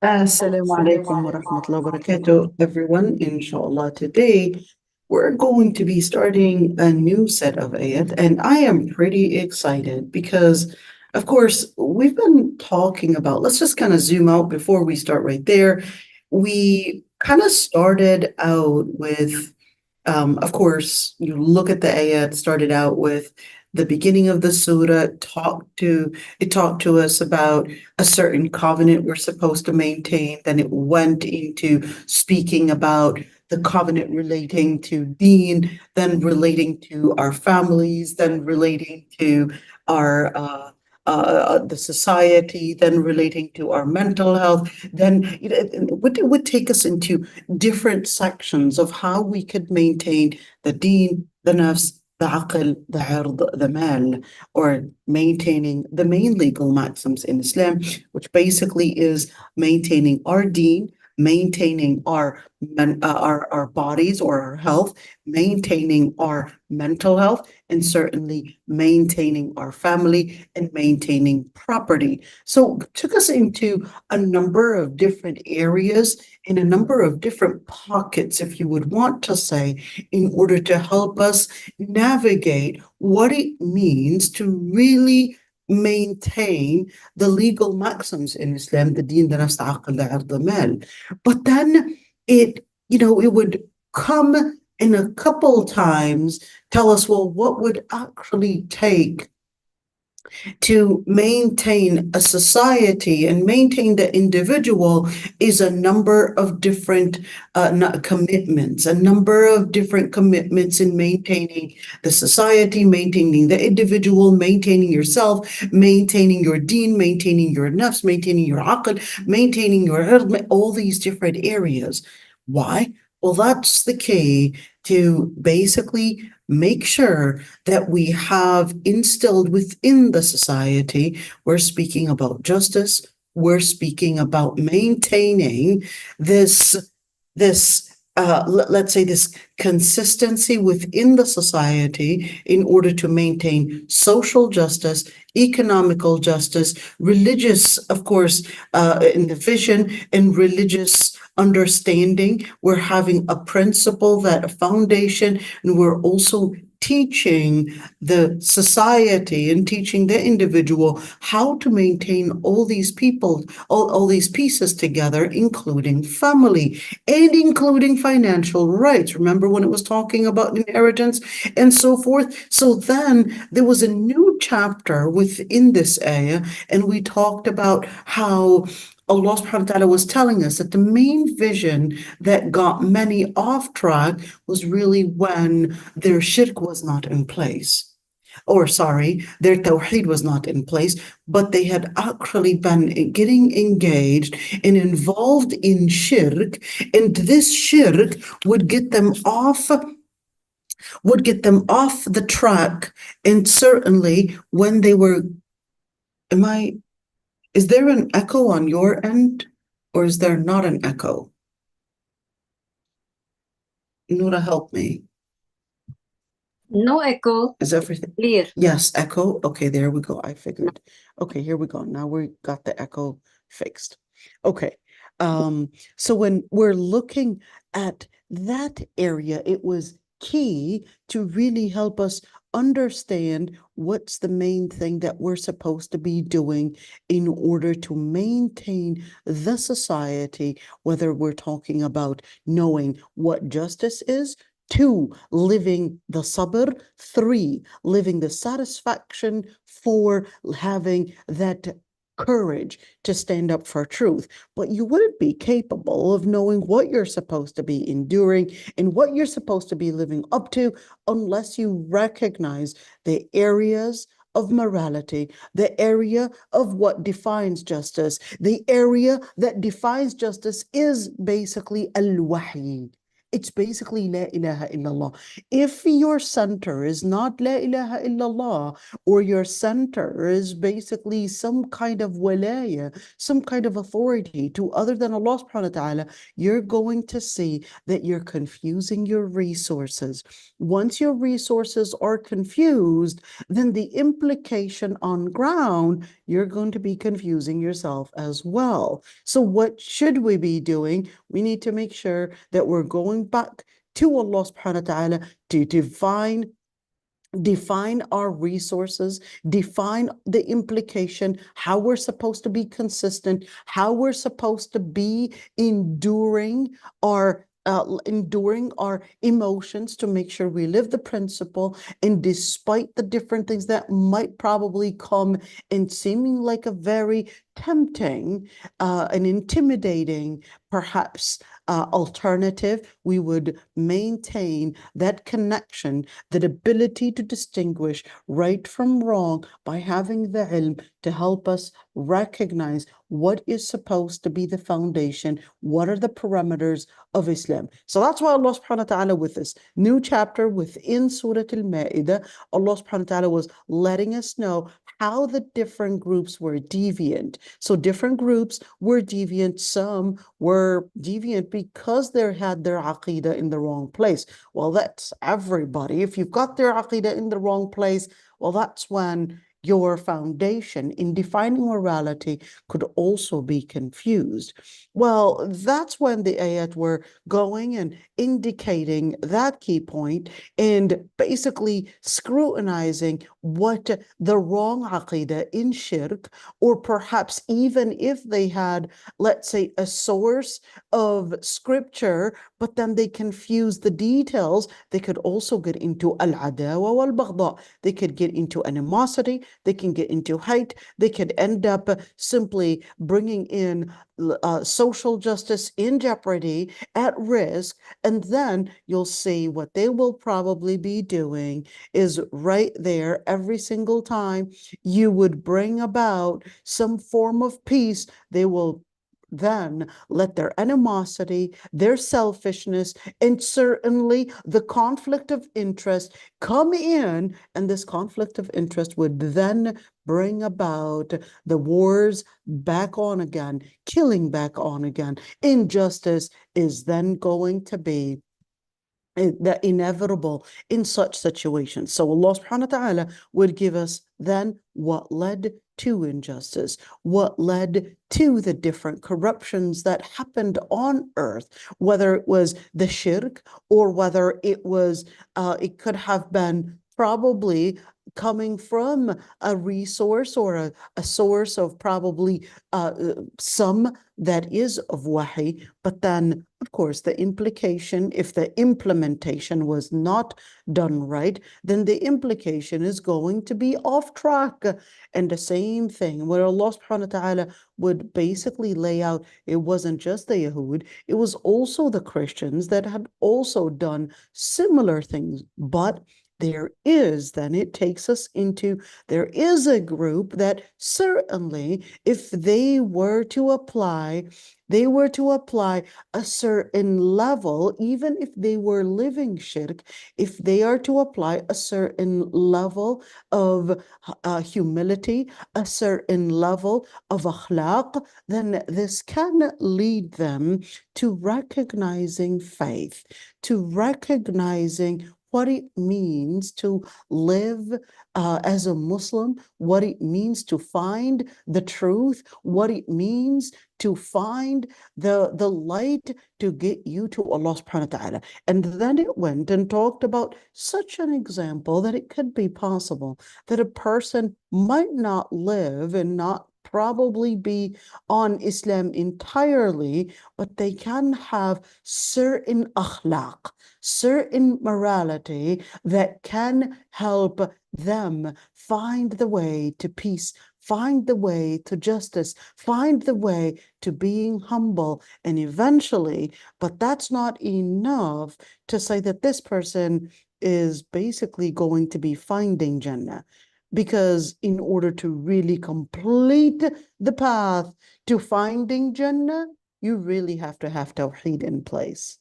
Assalamu alaikum wa rahmatullahi wa barakatuh, everyone. Inshallah, today we're going to be starting a new set of ayat, and I am pretty excited because, of course, we've been talking about, let's just kind of zoom out before we start right there. We kind of started out with of course, you look at the ayat, started out with the beginning of the surah, talked to us about a certain covenant we're supposed to maintain. Then it went into speaking about the covenant relating to deen, then relating to our families, then relating to our the society, then relating to our mental health, then it would take us into different sections of how we could maintain the deen, the nafs, the aql, the ird, the mal, or maintaining the main legal maxims in Islam, which basically is maintaining our deen, maintaining our bodies or our health, maintaining our mental health, and certainly maintaining our family and maintaining property. So it took us into a number of different areas in a number of different pockets, if you would want to say, in order to help us navigate what it means to really maintain the legal maxims in Islam, the deen, the nafs, the aql, the ird, the mal. But then it would come in a couple times, tell us, well, what would actually take to maintain a society and maintain the individual is a number of different commitments, a number of different commitments in maintaining the society, maintaining the individual, maintaining yourself, maintaining your deen, maintaining your nafs, maintaining your aql, maintaining your ird, all these different areas. Why? Well, that's the key to basically make sure that we have instilled within the society. We're speaking about justice. We're speaking about maintaining this let's say this consistency within the society in order to maintain social justice, economical justice, religious, of course, in the vision and religious understanding. We're having a principle, that a foundation, and we're also teaching the society and teaching the individual how to maintain all these people, all these pieces together, including family and including financial rights. Remember when it was talking about inheritance and so forth? So then there was a new chapter within this ayah, and we talked about how Allah subhanahu wa ta'ala was telling us that the main vision that got many off track was really when their shirk was not in place. Or sorry, their tawheed was not in place, but they had actually been getting engaged and involved in shirk, and this shirk would get them off the track. And certainly when they were, is there an echo on your end, or is there not an echo? Noura, help me. No echo. Is everything clear? Yes, echo. Okay, there we go. I figured. Okay, here we go. Now we got the echo fixed. Okay. So when we're looking at that area, it was key to really help us understand what's the main thing that we're supposed to be doing in order to maintain the society, whether we're talking about knowing what justice is, 2, living the sabr, 3, living the satisfaction, 4, having that courage to stand up for truth. But you wouldn't be capable of knowing what you're supposed to be enduring and what you're supposed to be living up to unless you recognize the areas of morality, the area of what defines justice. The area that defines justice is basically al-wahy. It's basically La ilaha illallah. If your center is not La ilaha illallah, or your center is basically some kind of walaya, some kind of authority to other than Allah subhanahu wa ta'ala, you're going to see that you're confusing your resources. Once your resources are confused, then the implication on ground, you're going to be confusing yourself as well. So what should we be doing? We need to make sure that we're going back to Allah subhanahu wa ta'ala to define our resources, define the implication, how we're supposed to be consistent, how we're supposed to be enduring our emotions to make sure we live the principle, and despite the different things that might probably come in seeming like a very tempting and intimidating perhaps alternative, we would maintain that connection, that ability to distinguish right from wrong by having the ilm to help us recognize what is supposed to be the foundation, what are the parameters of Islam. So that's why Allah subhanahu wa ta'ala, with this new chapter within Surah Al-Ma'idah, Allah subhanahu wa ta'ala was letting us know how the different groups were deviant. So different groups were deviant. Some were deviant because they had their aqidah in the wrong place. Well, that's everybody. If you've got their aqidah in the wrong place, well, that's when your foundation in defining morality could also be confused. Well, that's when the ayat were going and indicating that key point and basically scrutinizing what the wrong aqidah in shirk, or perhaps even if they had, let's say, a source of scripture, but then they confused the details, they could also get into al-adawa wal-baghdha. They could get into animosity, they can get into hate, they could end up simply bringing in social justice in jeopardy, at risk, and then you'll see what they will probably be doing is right there every single time you would bring about some form of peace, they will then let their animosity, their selfishness, and certainly the conflict of interest come in, and this conflict of interest would then bring about the wars back on again, killing back on again. Injustice is then going to be the inevitable in such situations. So Allah subhanahu wa ta'ala would give us then what led to injustice, what led to the different corruptions that happened on earth, whether it was the shirk or whether it was, it could have been probably coming from a resource or a source of probably some that is of wahi, but then of course the implication, if the implementation was not done right, then the implication is going to be off track. And the same thing where Allah subhanahu wa ta'ala would basically lay out, it wasn't just the Yahud, it was also the Christians that had also done similar things. But there is, then it takes us into, there is a group that certainly, if they were to apply a certain level, even if they were living shirk, if they are to apply a certain level of humility, a certain level of akhlaq, then this can lead them to recognizing faith, to recognizing what it means to live as a Muslim, what it means to find the truth, what it means to find the light to get you to Allah subhanahu wa ta'ala. And then it went and talked about such an example that it could be possible that a person might not live and not probably be on Islam entirely, but they can have certain akhlaq, certain morality that can help them find the way to peace, find the way to justice, find the way to being humble, and eventually, but that's not enough to say that this person is basically going to be finding Jannah. Because in order to really complete the path to finding Jannah, you really have to have Tawheed in place.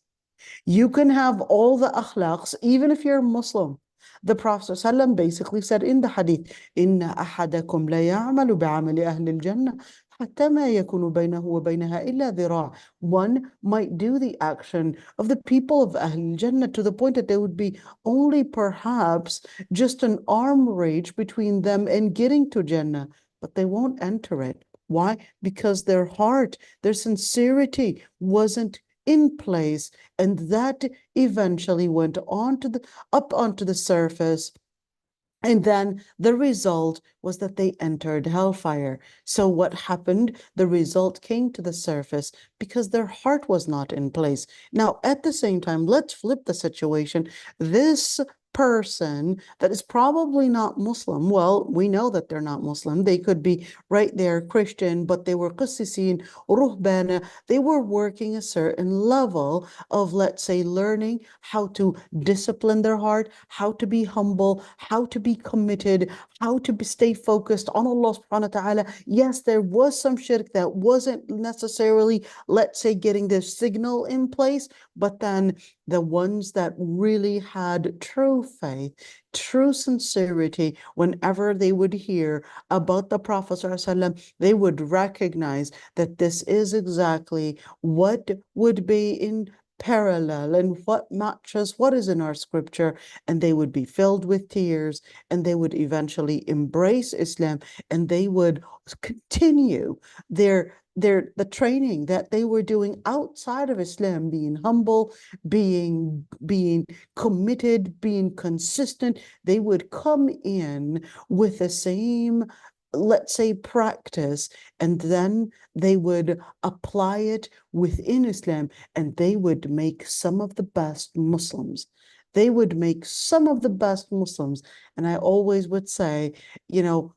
You can have all the akhlaqs, even if you're Muslim. The Prophet ﷺ basically said in the hadith, إِنَّ أَحَدَكُمْ لَيَعْمَلُ بِعَمَلِ أَهْلِ الْجَنَّةِ حَتَّى مَا يَكُونُ بَيْنَهُ وَبَيْنَهَا إِلَّا ذِرَاعٌ. One might do the action of the people of Ahl Jannah to the point that there would be only perhaps just an arm reach between them and getting to Jannah, but they won't enter it. Why? Because their heart, their sincerity wasn't in place, and that eventually went on to up onto the surface. And then the result was that they entered hellfire. So what happened? The result came to the surface because their heart was not in place. Now, at the same time, let's flip the situation. This person that is probably not Muslim, well, we know that they're not Muslim. They could be right there Christian, but they were qissisin, ruhbana. They were working a certain level of, let's say, learning how to discipline their heart, how to be humble, how to be committed, how to stay focused on Allah subhanahu wa ta'ala. Yes, there was some shirk that wasn't necessarily, let's say, getting the signal in place, but then the ones that really had true faith, true sincerity, whenever they would hear about the Prophet ﷺ, they would recognize that this is exactly what would be in parallel and what matches what is in our scripture, and they would be filled with tears, and they would eventually embrace Islam, and they would continue the training that they were doing outside of Islam, being humble, being committed, being consistent. They would come in with the same, let's say, practice, and then they would apply it within Islam, and they would make some of the best Muslims. They would make some of the best Muslims. And I always would say, you know,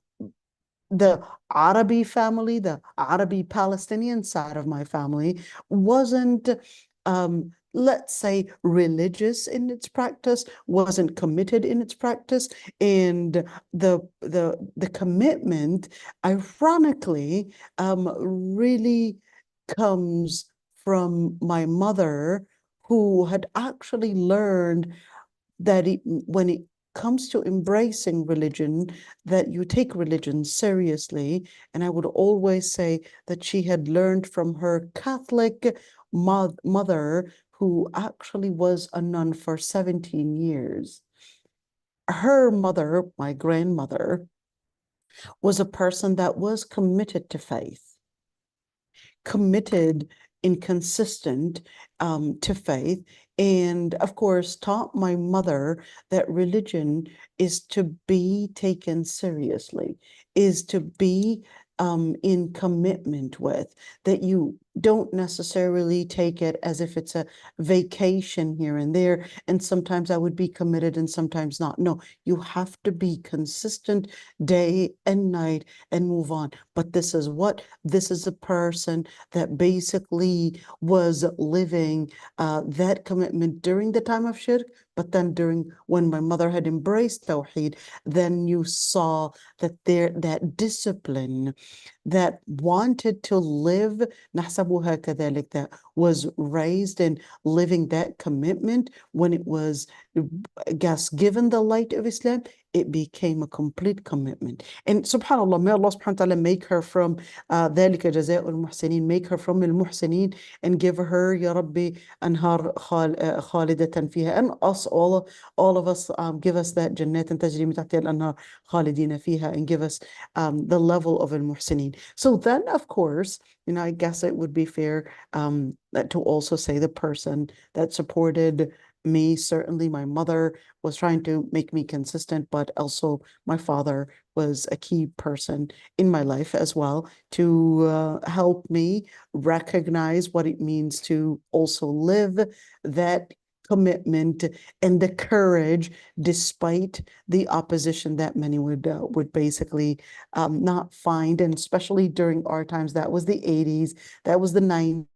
the Arabi family, the Arabi Palestinian side of my family wasn't, let's say, religious in its practice, wasn't committed in its practice, and the commitment, ironically, really comes from my mother, who had actually learned that when it comes to embracing religion, that you take religion seriously. And I would always say that she had learned from her Catholic mother, who actually was a nun for 17 years. Her mother, my grandmother, was a person that was committed to faith, committed and consistent to faith, and of course taught my mother that religion is to be taken seriously, is to be in commitment with, that you don't necessarily take it as if it's a vacation here and there, and sometimes I would be committed and sometimes not. No, you have to be consistent day and night and move on. But this is a person that basically was living that commitment during the time of shirk, but then during when my mother had embraced Tawheed, then you saw that that discipline, that wanted to live, نحسبها كذلك, that was raised in living that commitment, when it was, I guess, given the light of Islam, it became a complete commitment. And subhanAllah, may Allah subhanahu wa ta'ala make her from ذلك جزاء المحسنين, make her from المحسنين, and give her, Ya Rabbi, أنهار خالدة فيها, and us, all of us, give us that جنات تجري من تحتها الأنهار خالدين فيها, and give us the level of المحسنين. So then, of course, I guess it would be fair to also say the person that supported me, certainly my mother was trying to make me consistent, but also my father was a key person in my life as well, to help me recognize what it means to also live that commitment and the courage, despite the opposition that many would basically not find. And especially during our times, that was the 80s, that was the 90s.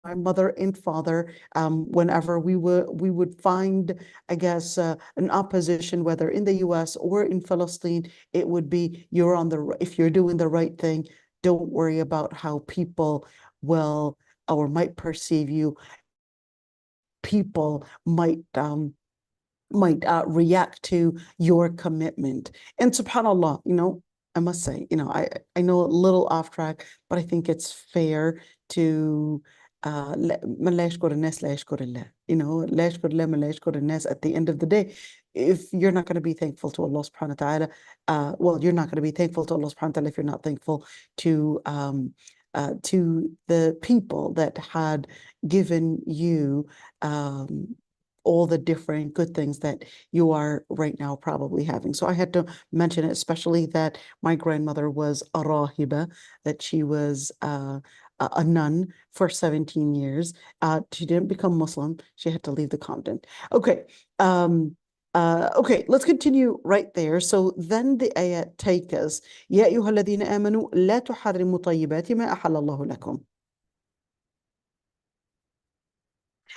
My mother and father, whenever we would find, I guess, an opposition, whether in the US or in Palestine, it would be, if you're doing the right thing, don't worry about how people will or might perceive you. people might react to your commitment. And subhanAllah, I must say, I know a little off track, but I think it's fair to من لا يشكر الناس لا يشكر الله. لا يشكر الله من لا يشكر الناس. At the end of the day, if you're not going to be thankful to Allah subhanahu wa ta'ala, well, you're not going to be thankful to Allah subhanahu wa ta'ala if you're not thankful to the people that had given you all the different good things that you are right now probably having. So I had to mention it, especially that my grandmother was a rahiba, that she was a nun for 17 years. She didn't become Muslim. She had to leave the convent. Okay. Okay, let's continue right there. So then the ayat take us, يا أيها الذين آمنوا لا تحرموا طيبات ما أحل الله لكم.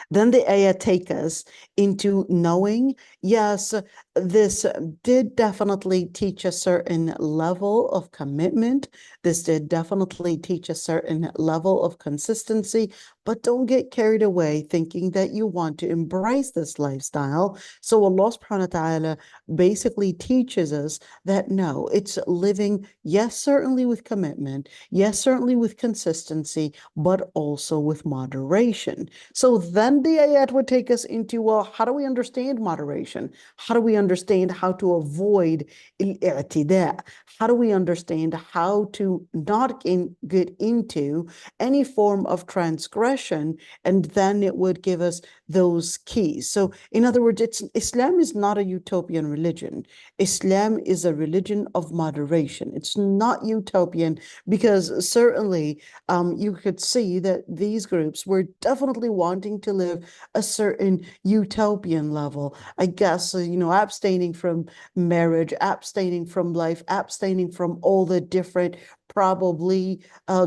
Then the ayah take us into knowing, yes, this did definitely teach a certain level of commitment. This did definitely teach a certain level of consistency, but don't get carried away thinking that you want to embrace this lifestyle. So Allah subhanahu wa ta'ala basically teaches us that no, it's living, yes, certainly with commitment, yes, certainly with consistency, but also with moderation. So then the ayat would take us into, well, how do we understand moderation? How do we understand how to avoid al-i'tida? How do we understand how to not get into any form of transgression? And then it would give us those keys. So in other words, Islam is not a utopian religion. Islam is a religion of moderation. It's not utopian because certainly you could see that these groups were definitely wanting to live a certain utopian level. I guess, abstaining from marriage, abstaining from life, abstaining from all the different probably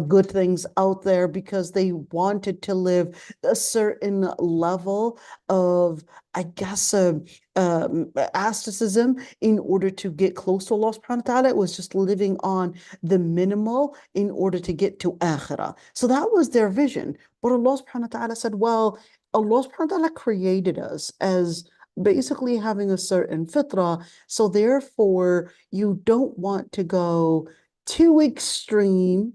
good things out there because they wanted to live a certain level of, I guess, asceticism in order to get close to Allah subhanahu wa ta'ala. It was just living on the minimal in order to get to akhirah. So that was their vision. But Allah subhanahu wa ta'ala said, well, Allah subhanahu wa ta'ala created us as basically having a certain fitrah. So therefore, you don't want to go too extreme.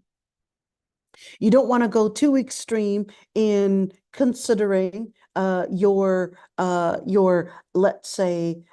You don't want to go too extreme in considering your let's say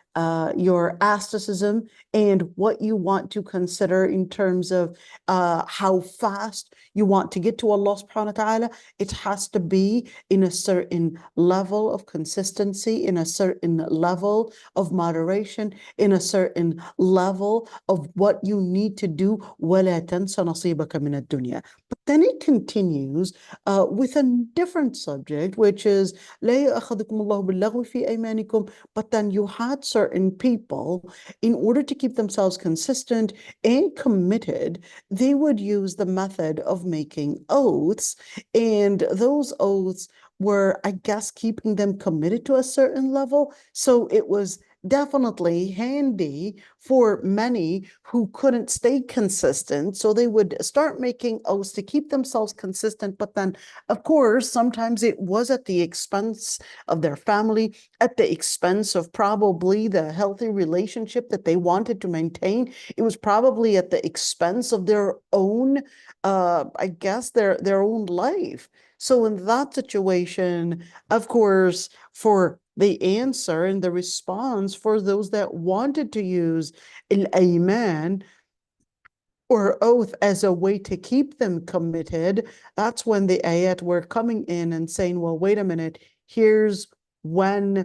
your asceticism and what you want to consider in terms of how fast you want to get to Allah subhanahu wa ta'ala. It has to be in a certain level of consistency, in a certain level of moderation, in a certain level of what you need to do. وَلَا تَنْسَ نَصِيبَكَ مِنَ الدُّنْيَا. But then it continues with a different subject, which is لَا يَأْخَذُكُمُ اللَّهُ بِاللَّغْوِ فِي أَيْمَانِكُمْ. But then you had certain people, in order to keep themselves consistent and committed, they would use the method of making oaths, and those oaths were, I guess, keeping them committed to a certain level. So it was definitely handy for many who couldn't stay consistent. So they would start making oaths to keep themselves consistent. But then, of course, sometimes it was at the expense of their family, at the expense of probably the healthy relationship that they wanted to maintain. It was probably at the expense of their own, I guess, their own life. So in that situation, of course, for the answer and the response for those that wanted to use al-ayman or oath as a way to keep them committed, that's when the ayat were coming in and saying, well, wait a minute, here's when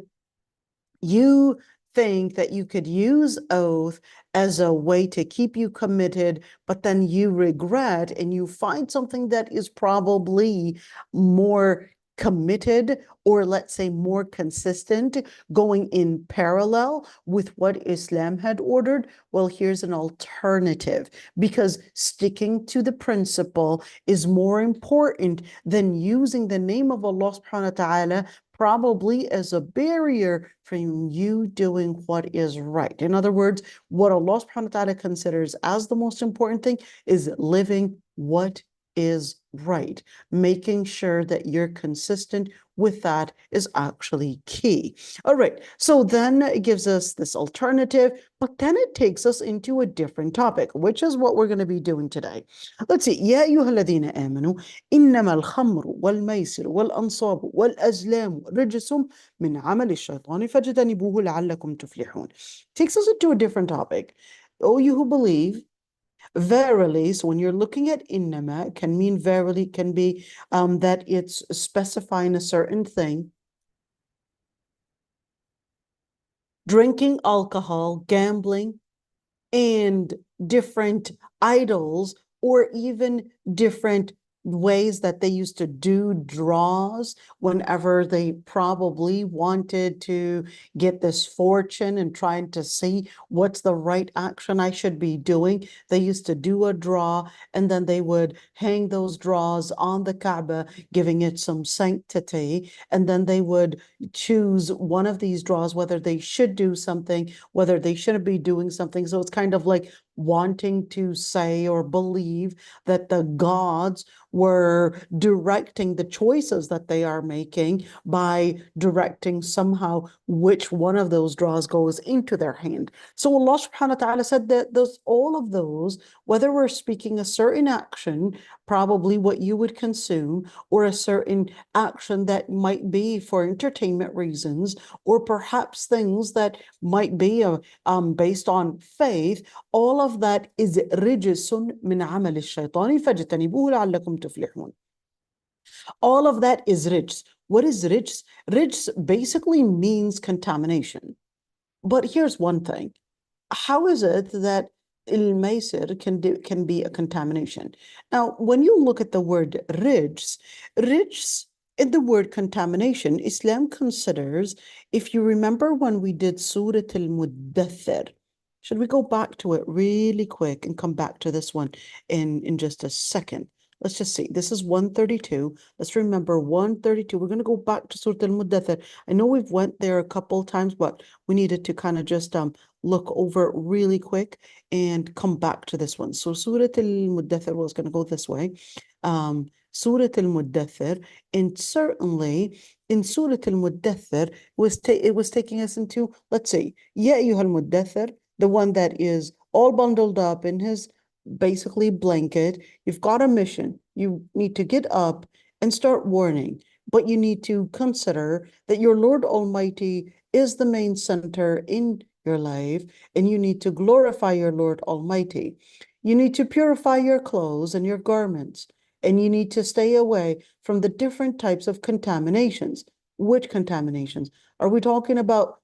you think that you could use oath as a way to keep you committed, but then you regret and you find something that is probably more committed, or let's say more consistent, going in parallel with what Islam had ordered. Well, here's an alternative, because sticking to the principle is more important than using the name of Allah subhanahu wa ta'ala probably as a barrier from you doing what is right. In other words, what Allah subhanahu wa ta'ala considers as the most important thing is living what is right. Making sure that you're consistent with that is actually key. All right, so then it gives us this alternative, but then it takes us into a different topic, which is what we're going to be doing today. Let's see. يا أيها الذين آمنوا إنما الخمر والميسر والأنصاب والأزلام رجس من عمل الشيطان فاجتنبوه لعلكم تفلحون. Takes us into a different topic. Oh, you who believe, verily, so when you're looking at innama, it can mean verily, can be that it's specifying a certain thing. Drinking alcohol, gambling, and different idols, or even different ways that they used to do draws whenever they probably wanted to get this fortune and trying to see what's the right action I should be doing. They used to do a draw, and then they would hang those draws on the Kaaba, giving it some sanctity, and then they would choose one of these draws, whether they should do something, whether they shouldn't be doing something. So it's kind of like wanting to say or believe that the gods were directing the choices that they are making by directing somehow which one of those draws goes into their hand. So Allah subhanahu wa ta'ala said that all of those, whether we're speaking a certain action, probably what you would consume, or a certain action that might be for entertainment reasons, or perhaps things that might be based on faith, all of that is رجس من عمل الشيطان فاجتنبوه لعلكم تفلحون. All of that is rijs. What is rijs? Rijs basically means contamination. But here's one thing. How is it that al-maysir can be a contamination? Now, when you look at the word rijs, in the word contamination, Islam considers, if you remember when we did Surah al-Muddathir, should we go back to it really quick and come back to this one in just a second? Let's just see. This is 132. Let's remember 132. We're going to go back to Surah Al-Muddathir. I know we've went there a couple times, but we needed to kind of just look over it really quick and come back to this one. So Surah Al-Muddathir was going to go this way. Surah Al-Muddathir, and certainly in Surah Al-Muddathir, it was taking us into, let's see, Ya ayyuhal muddathir, the one that is all bundled up in his basically blanket. You've got a mission. You need to get up and start warning, but you need to consider that your Lord Almighty is the main center in your life, and you need to glorify your Lord Almighty. You need to purify your clothes and your garments, and you need to stay away from the different types of contaminations. Which contaminations? Are we talking about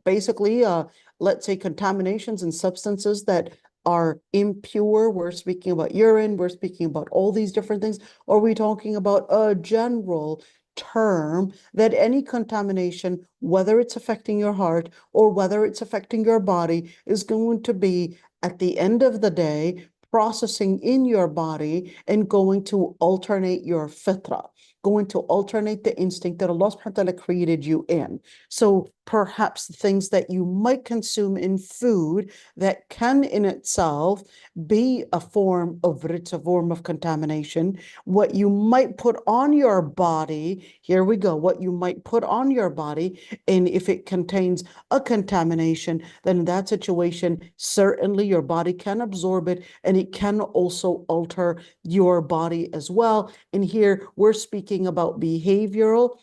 basically, let's say, contaminations and substances that are impure? We're speaking about urine, we're speaking about all these different things. Or are we talking about a general term that any contamination, whether it's affecting your heart or whether it's affecting your body, is going to be, at the end of the day, processing in your body and going to alternate your fitra, going to alternate the instinct that Allah subhanahu wa ta'ala created you in. So perhaps things that you might consume in food that can in itself be a form of rijs, a form of contamination. What you might put on your body, here we go, what you might put on your body, and if it contains a contamination, then in that situation, certainly your body can absorb it, and it can also alter your body as well. And here we're speaking about behavioral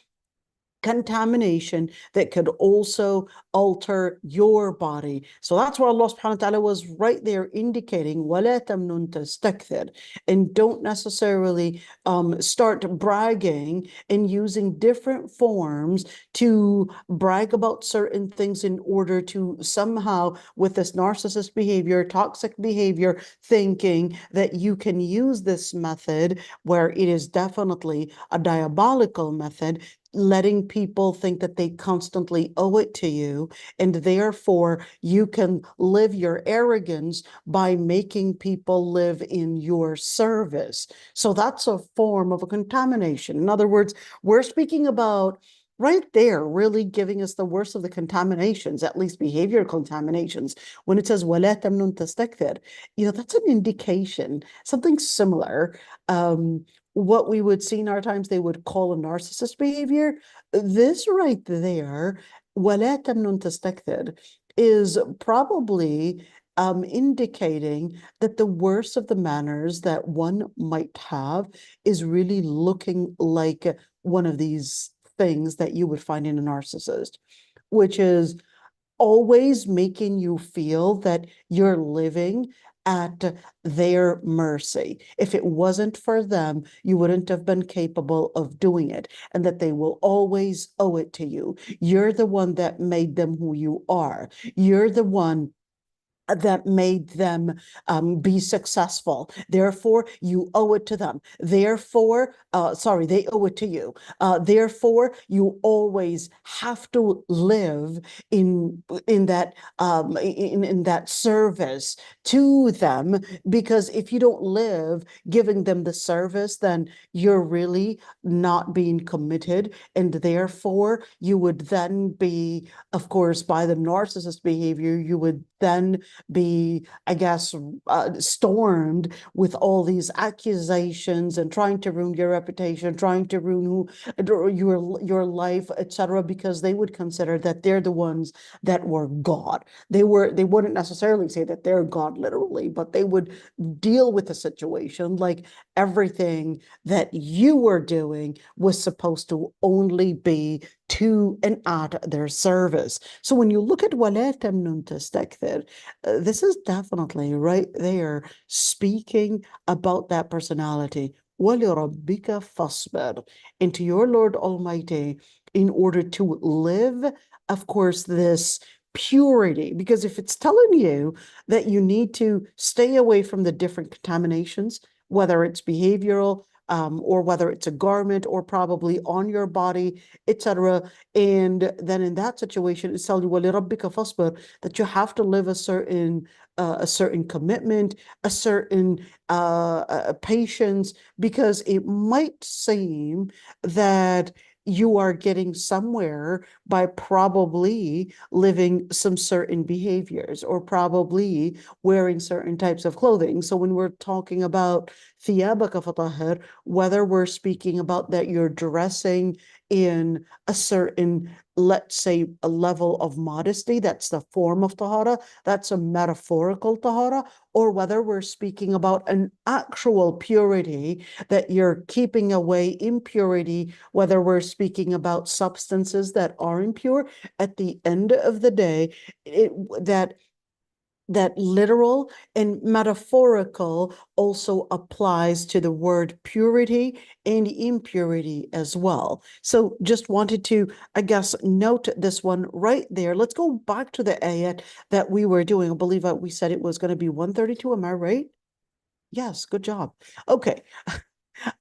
contamination that could also alter your body. So that's why Allah subhanahu wa ta'ala was right there indicating وَلَا تَمْنُن تَسْتَكْثِرْ, and don't necessarily start bragging and using different forms to brag about certain things in order to somehow, with this narcissist behavior, toxic behavior, thinking that you can use this method, where it is definitely a diabolical method, letting people think that they constantly owe it to you, and therefore you can live your arrogance by making people live in your service. So that's a form of a contamination. In other words, we're speaking about right there, really giving us the worst of the contaminations, at least behavioral contaminations. When it says وَلَا تَمْنُنْ تَسْتَكْثِرْ, that's an indication, something similar. What we would see in our times, they would call a narcissist behavior. This right there, وَلَا تَمْنُنْ تَسْتَكْثِرْ, is probably indicating that the worst of the manners that one might have is really looking like one of these things that you would find in a narcissist, which is always making you feel that you're living at their mercy. If it wasn't for them, you wouldn't have been capable of doing it, and that they will always owe it to you. You're the one that made them who you are. You're the one that made them be successful. Therefore, you owe it to them. Therefore, they owe it to you. Therefore, you always have to live in that in that service to them, because if you don't live giving them the service, then you're really not being committed, and therefore you would then be, of course, by the narcissist behavior, you would then be, I guess, stormed with all these accusations and trying to ruin your reputation, trying to ruin your life, etc., because they would consider that they're the ones that were God. They wouldn't necessarily say that they're God literally, but they would deal with the situation like everything that you were doing was supposed to only be to and at their service. So when you look at وَلَا تَمْنُنْ تَسْتَكْثِرْ, this is definitely right there speaking about that personality. وَلِرَبِّكَ فَاصْبِرْ. And to your Lord Almighty, in order to live, of course, this purity, because if it's telling you that you need to stay away from the different contaminations, whether it's behavioral, or whether it's a garment or probably on your body, etc. And then in that situation, it's telling you, وَلِرَبِّكَ فَاصْبِرْ, that you have to live a certain commitment, a certain patience, because it might seem that you are getting somewhere by probably living some certain behaviors or probably wearing certain types of clothing. So when we're talking about ثِيَابَكَ فَطَهِّرْ, whether we're speaking about that you're dressing in a certain, let's say, a level of modesty, that's the form of tahara, that's a metaphorical tahara, or whether we're speaking about an actual purity, that you're keeping away impurity, whether we're speaking about substances that are impure, at the end of the day, that literal and metaphorical also applies to the word purity and impurity as well. So just wanted to, I guess, note this one right there. Let's go back to the ayat that we were doing. I believe we said it was going to be 132. Am I right? Yes, good job. Okay.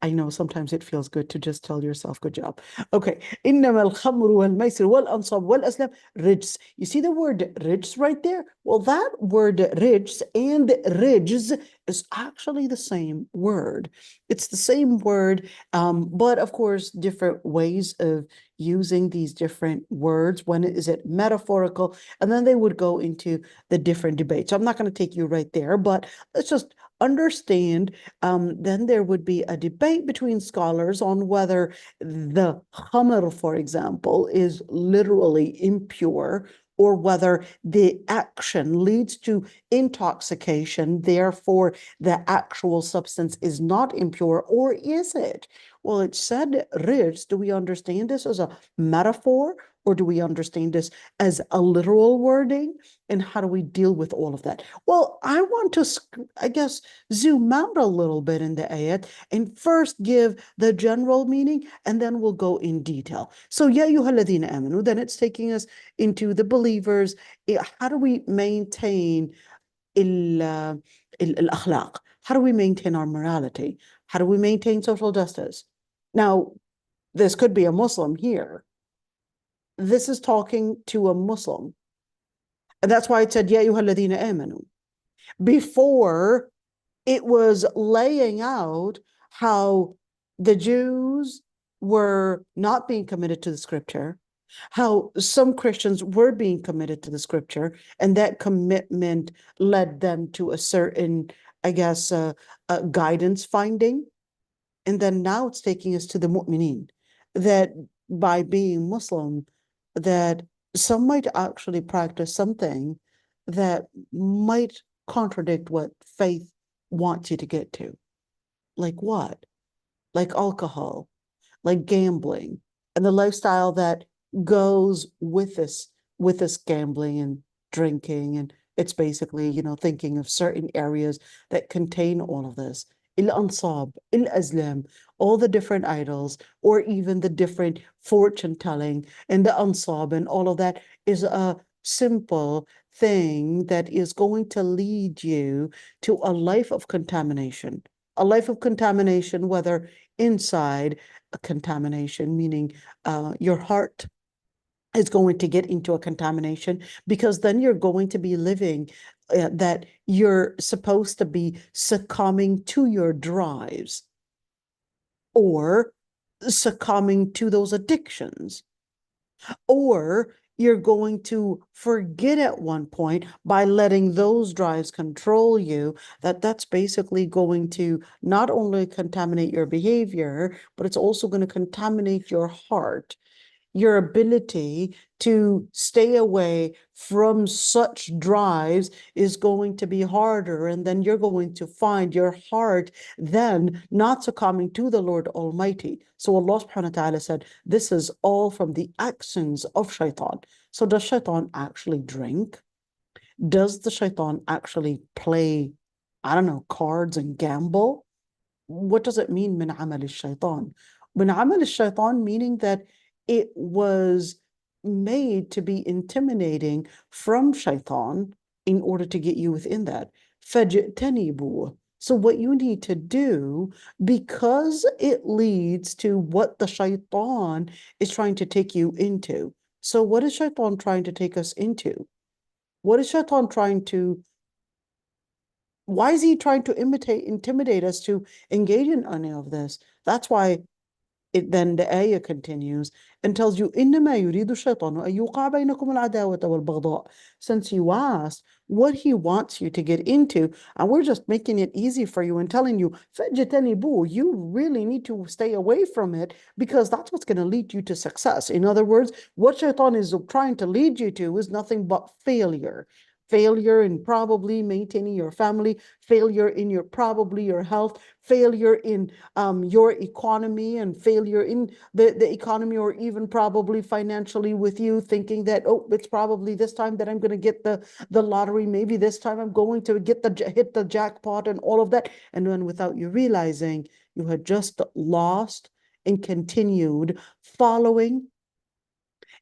I know sometimes it feels good to just tell yourself, good job. Okay. إنما الخمر والميسر والأنصاب والأزلام رجس. You see the word rijs right there? Well, that word rijs and rijs is actually the same word. It's the same word, but of course, different ways of using these different words. When is it metaphorical? And then they would go into the different debates. So I'm not going to take you right there, but let's just understand. Then there would be a debate between scholars on whether the khamr, for example, is literally impure, or whether the action leads to intoxication, therefore the actual substance is not impure, or is it? Well, it said rich. Do we understand this as a metaphor, or do we understand this as a literal wording? And how do we deal with all of that? Well, I want to, I guess, zoom out a little bit in the ayat and first give the general meaning, and then we'll go in detail. So, Ya ayyuhalladhina amanu, then it's taking us into the believers. How do we maintain al-akhlaq? How do we maintain our morality? How do we maintain social justice? Now, this could be a Muslim here. This is talking to a Muslim. And that's why it said, Ya ayyuhalladhina amanu. Before, it was laying out how the Jews were not being committed to the scripture, how some Christians were being committed to the scripture, and that commitment led them to a certain, I guess, guidance finding. And then now it's taking us to the mu'mineen, that by being Muslim, that some might actually practice something that might contradict what faith wants you to get to. Like what? Like alcohol, like gambling, and the lifestyle that goes with this gambling and drinking. And it's basically, thinking of certain areas that contain all of this. Il-ansab, il-azlam, all the different idols, or even the different fortune telling, and the ansab and all of that is a simple thing that is going to lead you to a life of contamination. A life of contamination, whether inside a contamination, meaning your heart is going to get into a contamination, because then you're going to be living that you're supposed to be succumbing to your drives or succumbing to those addictions, or you're going to forget at one point by letting those drives control you, that's basically going to not only contaminate your behavior, but it's also going to contaminate your heart. Your ability to stay away from such drives is going to be harder. And then you're going to find your heart then not succumbing to the Lord Almighty. So Allah subhanahu wa ta'ala said, this is all from the actions of shaitan. So does shaitan actually drink? Does the shaitan actually play, I don't know, cards and gamble? What does it mean, min amal al-shaitan? Min amal al-shaitan, meaning that it was made to be intimidating from shaitan in order to get you within that. فَجِئْتَنِبُوا. So what you need to do, because it leads to what the shaitan is trying to take you into. So what is shaitan trying to take us into? What is shaitan trying to, why is he trying to intimidate us to engage in any of this? That's why then the ayah continues and tells you, إِنَّمَا يُرِيدُ الشَّيْطَانُ أَن يُوقِعَ بَيْنَكُمُ الْعَدَاوَةَ وَالْبَغْضَاءَ. Since you asked what he wants you to get into, and we're just making it easy for you and telling you, فَاجْتَنِبُوهُ, you really need to stay away from it, because that's what's going to lead you to success. In other words, what shaitan is trying to lead you to is nothing but failure. Failure in probably maintaining your family, failure in your health, failure in your economy, and failure in the economy, or even probably financially, with you thinking that, oh, it's probably this time that I'm going to get the lottery, maybe this time I'm going to hit the jackpot and all of that. And then without you realizing, you had just lost and continued following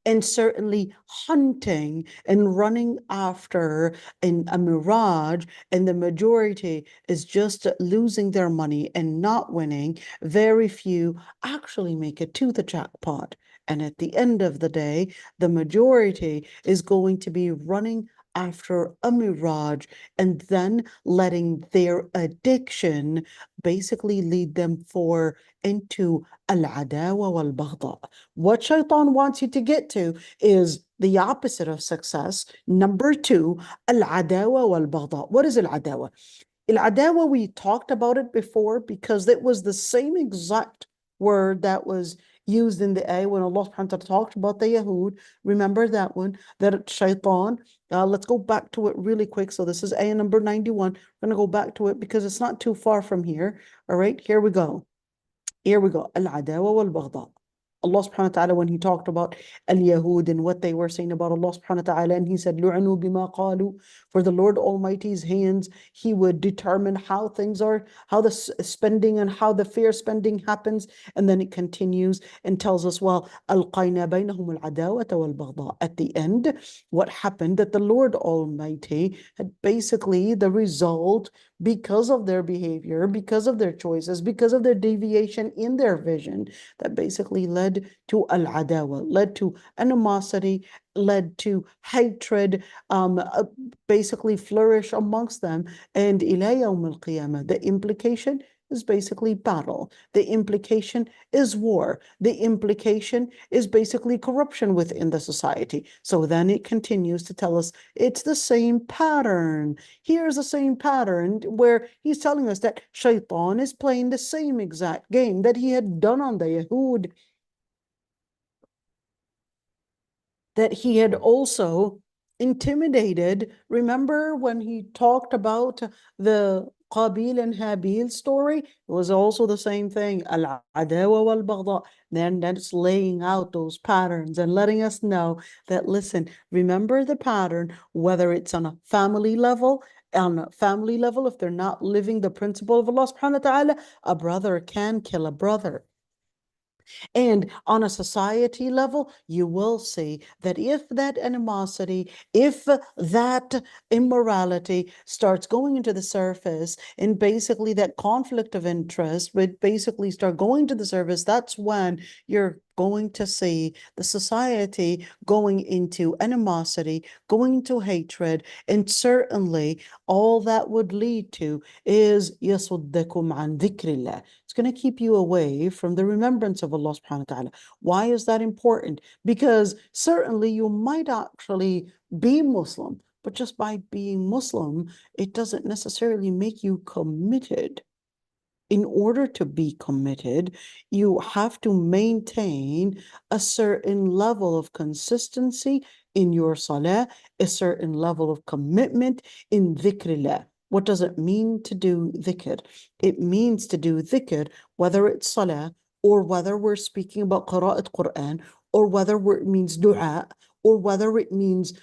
and certainly hunting and running after in a mirage, and the majority is just losing their money and not winning. Very few actually make it to the jackpot. And at the end of the day, the majority is going to be running after a mirage, and then letting their addiction basically lead them into al-adawa wal-baghdha. What shaitan wants you to get to is the opposite of success. Number two, al-adawa wal-baghdha. What is al-adawa? Al-adawa, we talked about it before, because it was the same exact word that was used in the ayah when Allah subhanahu wa ta'ala talked about the Yahud. Remember that one, that shaitan. Let's go back to it really quick. So this is ayah number 91. We're going to go back to it because it's not too far from here. All right, here we go. Al-adawa wal-baghdha. Allah subhanahu wa ta'ala, when he talked about al-Yahud and what they were saying about Allah subhanahu wa ta'ala, and he said, لُعْنُوا بِمَا قَالُوا, for the Lord Almighty's hands, he would determine how things are, how the spending and how the fair spending happens. And then it continues and tells us, well, أَلْقَيْنَا بَيْنَهُمُ الْعَدَاوَةَ وَالْبَغْضَاءَ. At the end, what happened, that the Lord Almighty had basically the result, because of their behavior, because of their choices, because of their deviation in their vision, that basically led to al-adawa, led to animosity, led to hatred, basically flourish amongst them. And ila yawm al-qiyamah, the implication is basically battle. The implication is war. The implication is basically corruption within the society. So then it continues to tell us it's the same pattern. Here's the same pattern where he's telling us that Shaitan is playing the same exact game that he had done on the Yahud, that he had also intimidated. Remember when he talked about the Qabil and Habil story? It was also the same thing. Al-adawa wal-baghdha. Then that's laying out those patterns and letting us know that, listen, remember the pattern, whether it's on a family level, if they're not living the principle of Allah subhanahu wa ta'ala, a brother can kill a brother. And on a society level, you will see that if that animosity, if that immorality starts going into the surface, and basically that conflict of interest would basically start going to the surface, that's when you're going to see the society going into animosity, going into hatred, and certainly all that would lead to is يَصُدَّكُمْ عَنْ ذِكْرِ اللَّهِ. It's going to keep you away from the remembrance of Allah subhanahu wa ta'ala. Why is that important? Because certainly you might actually be Muslim, but just by being Muslim, it doesn't necessarily make you committed. In order to be committed, you have to maintain a certain level of consistency in your salah, a certain level of commitment in dhikrillah. What does it mean to do dhikr? It means to do dhikr, whether it's salah, or whether we're speaking about qira'at Quran, or whether it means dua, or whether it means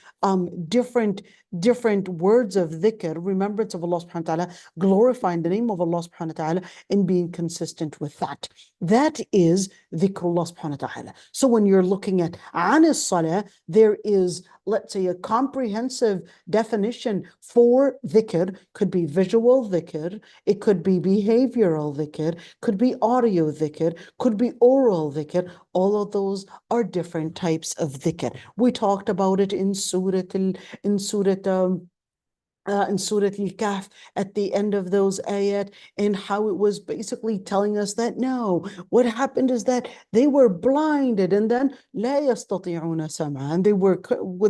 different words of dhikr, remembrance of Allah subhanahu wa ta'ala, glorifying the name of Allah subhanahu wa ta'ala, and being consistent with that. That is dhikrullah subhanahu wa ta'ala. So when you're looking at anis salah, there is, let's say, a comprehensive definition for dhikr. Could be visual dhikr, it could be behavioral dhikr, could be audio dhikr, could be oral dhikr. All of those are different types of dhikr. We talked about it in Surah Al-Kahf at the end of those ayat, and how it was basically telling us that no, what happened is that they were blinded, and then لا يستطيعون سمعا, and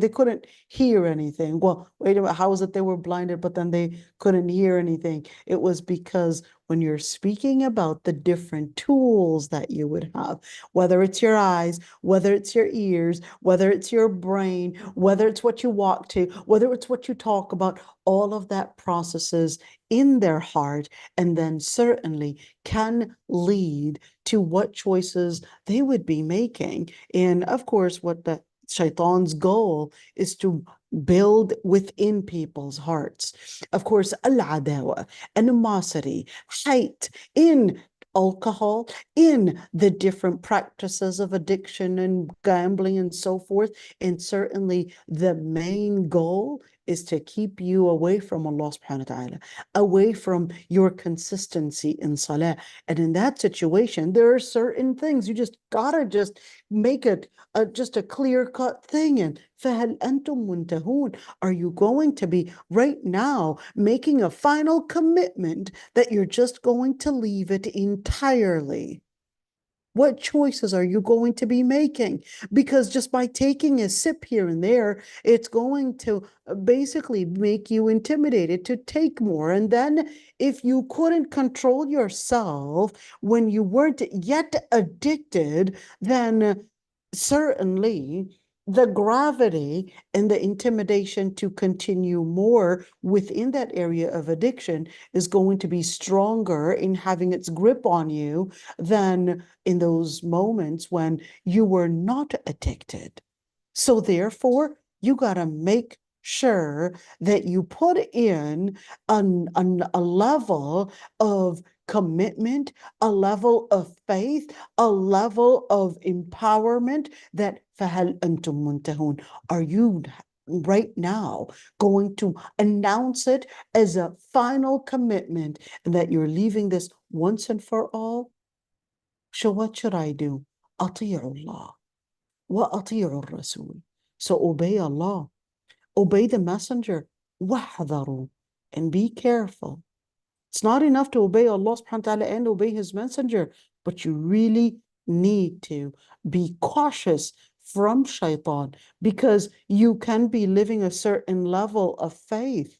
they couldn't hear anything. Well, wait a minute, how is it they were blinded but then they couldn't hear anything? It was because when you're speaking about the different tools that you would have, whether it's your eyes, whether it's your ears, whether it's your brain, whether it's what you walk to, whether it's what you talk about, all of that processes in their heart, and then certainly can lead to what choices they would be making. And of course, what the Shaitan's goal is to build within people's hearts. Of course, al-adawa, animosity, hate in alcohol, in the different practices of addiction and gambling and so forth. And certainly the main goal is to keep you away from Allah subhanahu wa ta'ala, away from your consistency in salah. And in that situation, there are certain things you just gotta just make it just a clear-cut thing. And فَهَلْ أَنْتُمْ مُنْتَهُونَ? Are you going to be right now making a final commitment that you're just going to leave it entirely? What choices are you going to be making? Because just by taking a sip here and there, it's going to basically make you intimidated to take more. And then if you couldn't control yourself when you weren't yet addicted, then certainly the gravity and the intimidation to continue more within that area of addiction is going to be stronger in having its grip on you than in those moments when you were not addicted. So therefore, you got to make sure that you put in a level of commitment, a level of faith, a level of empowerment that فَهَلْ أَنْتُمْ مُنْتَهُونَ? Are you right now going to announce it as a final commitment and that you're leaving this once and for all? So what should I do? أطيع الله وأطيع الرسول. So obey Allah, obey the messenger, وَاحْذَرُوا, and be careful It's not enough to obey Allah subhanahu wa ta'ala and obey His Messenger, but you really need to be cautious from shaitan, because you can be living a certain level of faith,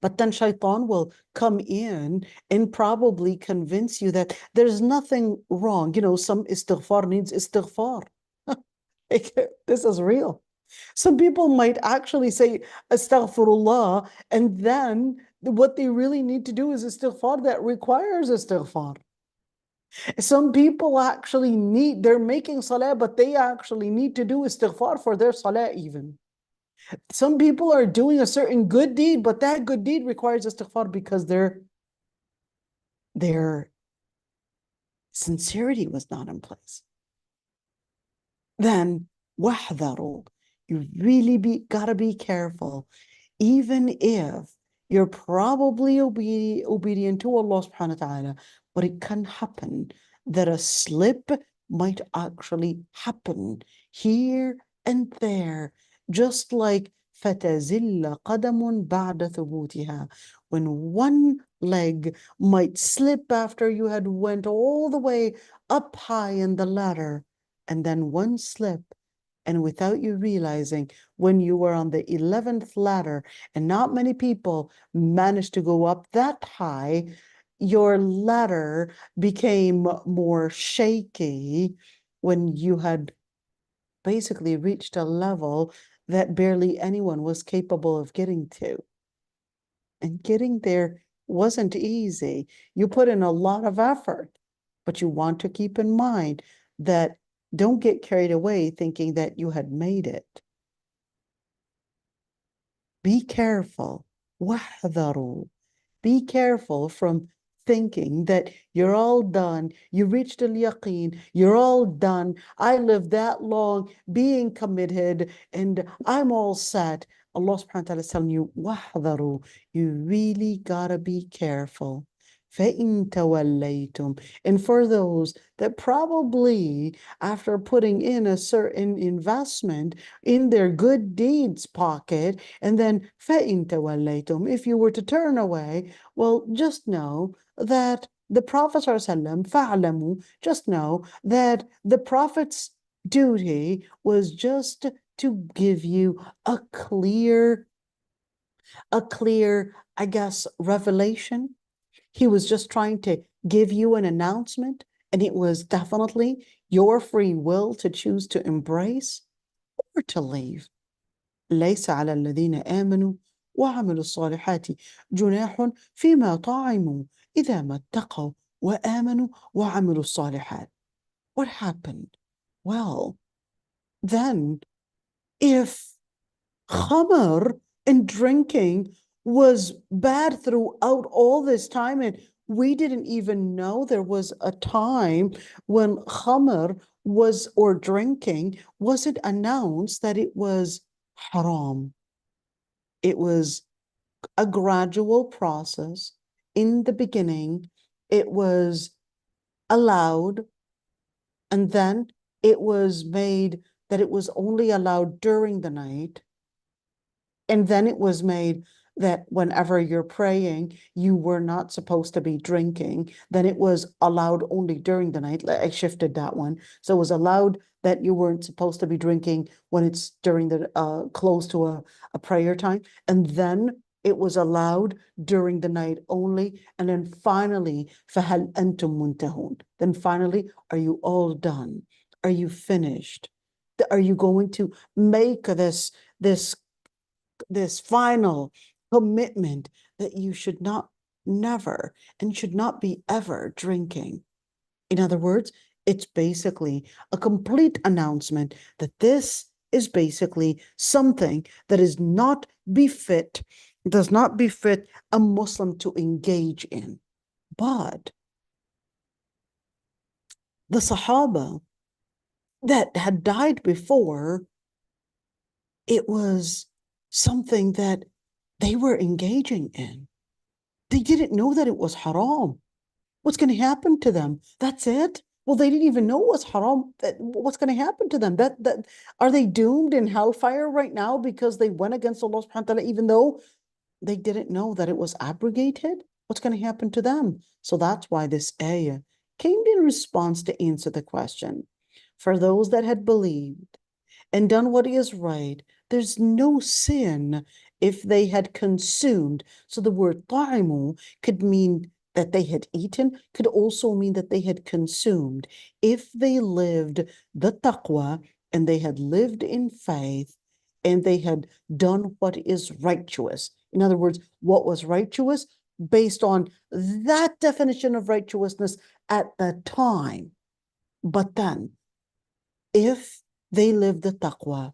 but then shaitan will come in and probably convince you that there's nothing wrong. You know, some istighfar needs istighfar. This is real. Some people might actually say astaghfirullah, and then what they really need to do is istighfar that requires istighfar. Some people actually they're making salah, but they actually need to do istighfar for their salah even. Some people are doing a certain good deed, but that good deed requires istighfar because their sincerity was not in place. Then wahdharu, you really gotta be careful, even if you're probably obedient to Allah subhanahu wa ta'ala, but it can happen that a slip might actually happen here and there, just like فَتَزِلَّ قَدَمٌ بَعْدَ ثُبُوتِهَا, when one leg might slip after you had went all the way up high in the ladder, and then one slip, and without you realizing, when you were on the 11th ladder, and not many people managed to go up that high, your ladder became more shaky when you had basically reached a level that barely anyone was capable of getting to. And getting there wasn't easy. You put in a lot of effort, but you want to keep in mind that don't get carried away thinking that you had made it. Be careful. وَاحْذَرُوا. Be careful from thinking that you're all done, you reached al-yaqeen, you're all done, I lived that long being committed, and I'm all set. Allah subhanahu wa ta'ala is telling you, وَاحْذَرُوا. You really gotta be careful. فَإِن تَوَلَّيْتُمْ. And for those that probably, after putting in a certain investment in their good deeds pocket, and then فَإِن تَوَلَّيْتُمْ, if you were to turn away, well, just know that the Prophet ﷺ, فَعْلَمُوا, just know that the Prophet's duty was just to give you a clear, I guess, revelation. He was just trying to give you an announcement, and it was definitely your free will to choose to embrace or to leave. ليس على الذين آمنوا وعملوا الصالحات جناح فيما طعموا إذا ما اتقوا وآمنوا وعملوا الصالحات. What happened? Well, then if khamr and drinking was bad throughout all this time, and we didn't even know there was a time when khamr was, or drinking, wasn't announced that it was haram. It was a gradual process. In the beginning, it was allowed, and then it was made that it was only allowed during the night. And then it was made that whenever you're praying, you were not supposed to be drinking. Then it was allowed only during the night. I shifted that one. So it was allowed that you weren't supposed to be drinking when it's during the close to a prayer time. And then it was allowed during the night only. And then finally, فَهَلْ أَنْتُمْ مُنْتَهُونَ. Then finally, are you all done? Are you finished? Are you going to make this final commitment that you should not never and should not be ever drinking? In other words, it's basically a complete announcement that this is basically something that is not befit, does not befit a Muslim to engage in. But the Sahaba that had died before, it was something that they were engaging in. They didn't know that it was haram. What's going to happen to them? That's it? Well, they didn't even know it was haram. What's going to happen to them? That are they doomed in hellfire right now because they went against Allah subhanahu wa ta'ala, even though they didn't know that it was abrogated? what's going to happen to them? So that's why this ayah came in response to answer the question. For those that had believed and done what is right, there's no sin if they had consumed. So the word ta'imu could mean that they had eaten, could also mean that they had consumed. If they lived the taqwa and they had lived in faith and they had done what is righteous. In other words, what was righteous based on that definition of righteousness at the time. But then, if they lived the taqwa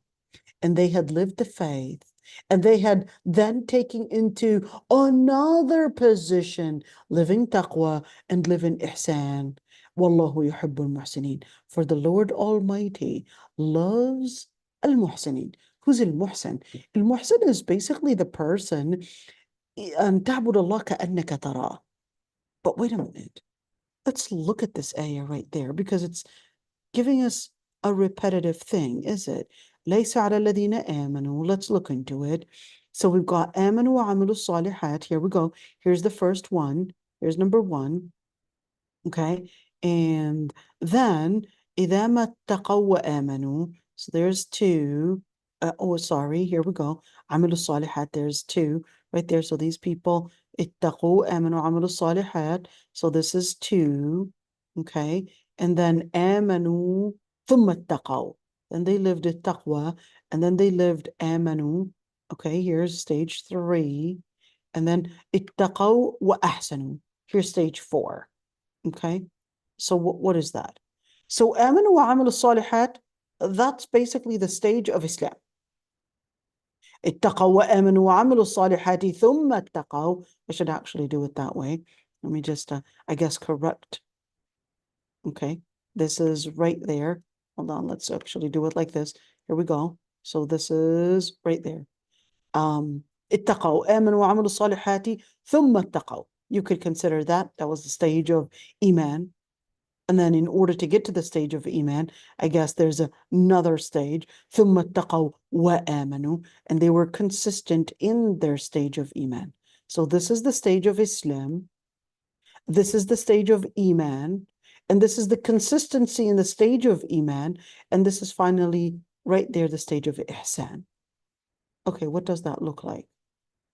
and they had lived the faith and they had then taken into another position, living taqwa and living ihsan. Wallahu yuhibbul muhsinin. For the Lord Almighty loves al-muhsinin. Who's al-muhsin? Al-muhsin is basically the person أن تعبد الله كأنك تراه. But wait a minute. Let's look at this ayah right there because it's giving us a repetitive thing, is it? ليس على الذين آمنوا. Let's look into it. So we've got آمنوا وعملوا الصالحات. Here we go. Here's the first one. Here's number one. Okay. And then إذا ما اتقوا وآمنوا. So there's two. Sorry. Here we go. عملوا الصالحات. There's two right there. So these people اتقوا آمنوا وعملوا الصالحات. So this is two. Okay. And then آمنوا ثم اتقوا. Then they lived at taqwa, and then they lived آمنوا. Okay, here's stage 3. And then اتقوا وأحسنوا. Here's stage 4. Okay, so what is that? So آمنوا وعملوا الصالحات, that's basically the stage of Islam. اتقوا وآمنوا وعملوا الصالحات ثم اتقوا. I should actually do it that way. Let me just, I guess, correct. Okay, this is right there. Hold on, let's actually do it like this. Here we go. So this is right there. اتقوا آمنوا وعملوا الصالحات ثم اتقوا. You could consider that was the stage of Iman. And then in order to get to the stage of Iman, I guess there's another stage. ثم اتقوا وآمنوا. And they were consistent in their stage of Iman. So this is the stage of Islam. This is the stage of Iman. And this is the consistency in the stage of Iman. And this is finally right there, the stage of Ihsan. Okay, what does that look like?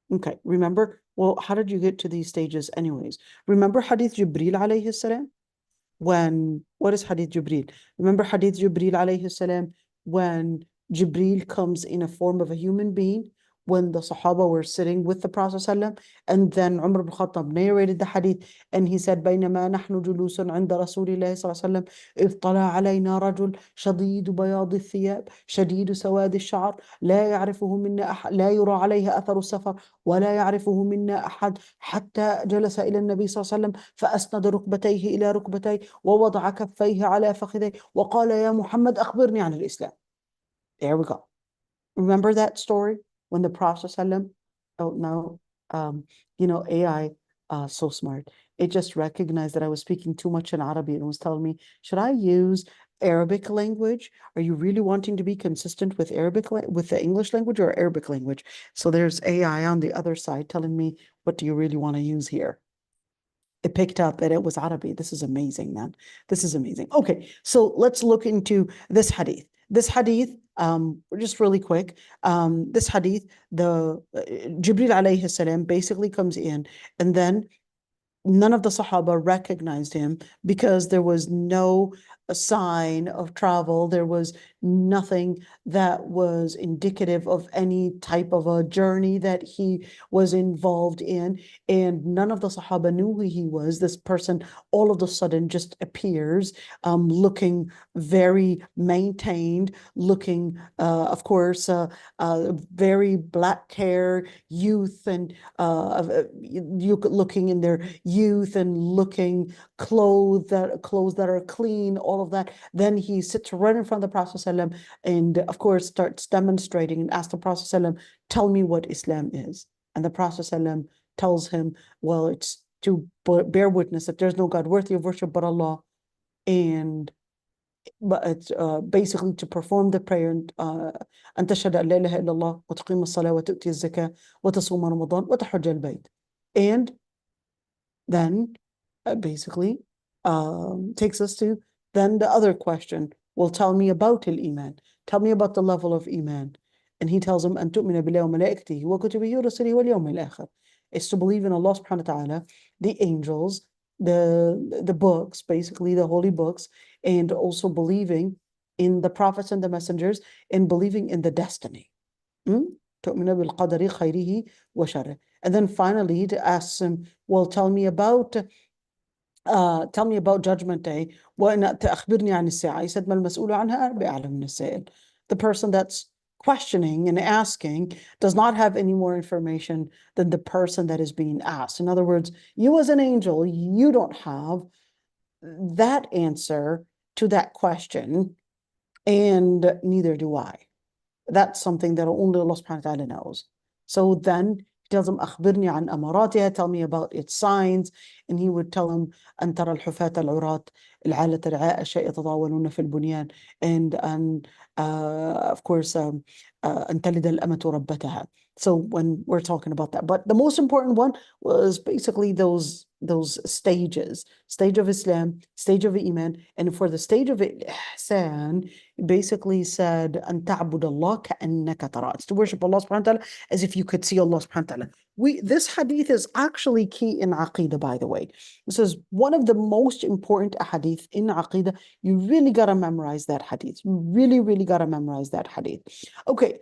Okay, remember, well, how did you get to these stages anyways? Remember Hadith Jibreel alayhi salam? What is Hadith Jibreel? Remember Hadith Jibreel alayhi salam when Jibreel comes in a form of a human being? When the Sahaba were sitting with the Prophet ﷺ, and then Umar ibn Khattab narrated the hadith, and he said, بينما نحن جلوس عند رسول الله صلى الله عليه وسلم إذ طلع علينا رجل شديد بياض الثياب شديد سواد الشعر لا يعرفه منا أحد لا يرى عليه أثر السفر ولا يعرفه منا أحد حتى جلس إلى النبي صلى الله عليه وسلم فأسند ركبتيه إلى ركبتيه ووضع كفيه على فخذيه وقال يا محمد أخبرني عن الإسلام. There we go. Remember that story? When the Prophet ﷺ, oh no, AI, so smart. It just recognized that I was speaking too much in Arabic and was telling me, should I use Arabic language? Are you really wanting to be consistent with with the English language or Arabic language? So there's AI on the other side telling me, what do you really want to use here? It picked up that it was Arabic. This is amazing, man. This is amazing. Okay, so let's look into this hadith. This hadith, just really quick, this hadith, the Jibril alayhi salam basically comes in, and then none of the Sahaba recognized him because there was no sign of travel. There was nothing that was indicative of any type of a journey that he was involved in. And none of the Sahaba knew who he was. This person all of a sudden just appears, looking very maintained, looking, of course, very black hair, youth, and looking in their youth and looking clothes that are clean, all of that. Then he sits right in front of the Prophet ﷺ and of course starts demonstrating and asks the Prophet ﷺ, tell me what Islam is. And the Prophet ﷺ tells him, well, it's to bear witness that there's no God worthy of worship but Allah, but it's basically to perform the prayer أن تشهد أن لا إله إلا الله وتقيم الصلاة وتؤتي الزكاة وتصوم رمضان وتحج البيت. And Then basically takes us to then the other question. Well, tell me about al-Iman. Tell me about the level of Iman. And he tells him, أن تؤمن بالله وملائكته وكتبه ورسله واليوم الآخر. It's to believe in Allah subhanahu wa ta'ala, the angels, the books, basically the holy books, and also believing in the prophets and the messengers, and believing in the destiny. تؤمن بالقدر خيره وشره. And then finally he asks him, well, tell me about Judgment Day. وإن تأخبرني عن الساعة. He said, ما المسؤول عنها بأعلم من السائل. The person that's questioning and asking does not have any more information than the person that is being asked. In other words, you as an angel, you don't have that answer to that question, and neither do I. That's something that only Allah subhanahu wa ta'ala knows. So then he tells him, أخبرني عن أماراتها, tell me about its signs. And he would tell him, أن ترى الحفاة العراة العالة رعاء الشيء يتطاولون في البنيان. And of course, أن تلد الأمة ربتها. So when we're talking about that, but the most important one was basically those stages: stage of Islam, stage of Iman. And for the stage of Ihsan, basically said, أن تعبد الله كأنك تراه. It's to worship Allah subhanahu wa ta'ala as if you could see Allah subhanahu wa ta'ala. This hadith is actually key in Aqidah, by the way. This is one of the most important hadith in Aqidah. You really got to memorize that hadith. You really got to memorize that hadith. Okay,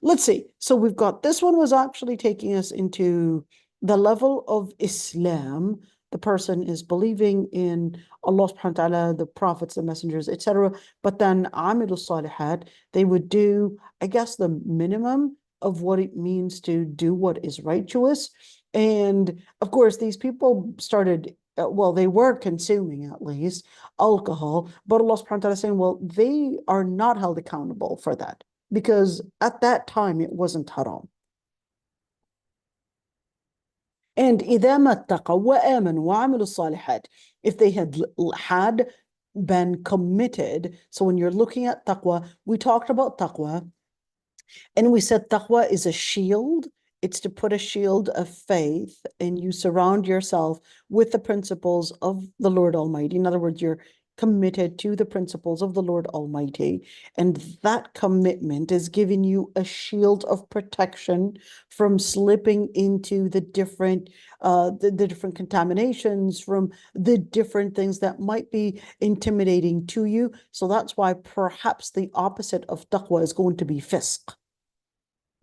let's see. So we've got, this one was actually taking us into the level of Islam. The person is believing in Allah subhanahu wa ta'ala, the prophets, the messengers, etc. But then Amilu Salihat, they would do, I guess, the minimum of what it means to do what is righteous. And of course, these people started, well, they were consuming at least alcohol, but Allah subhanahu wa ta'ala is saying, well, they are not held accountable for that, because at that time it wasn't haram. And إذا ما اتقوا وآمنوا وعملوا الصالحات, if they had been committed. So when you're looking at taqwa, we talked about taqwa, and we said taqwa is a shield. It's to put a shield of faith, and you surround yourself with the principles of the Lord Almighty. In other words, you're committed to the principles of the Lord Almighty, and that commitment is giving you a shield of protection from slipping into the different different contaminations, from the different things that might be intimidating to you. So that's why perhaps the opposite of taqwa is going to be fisq,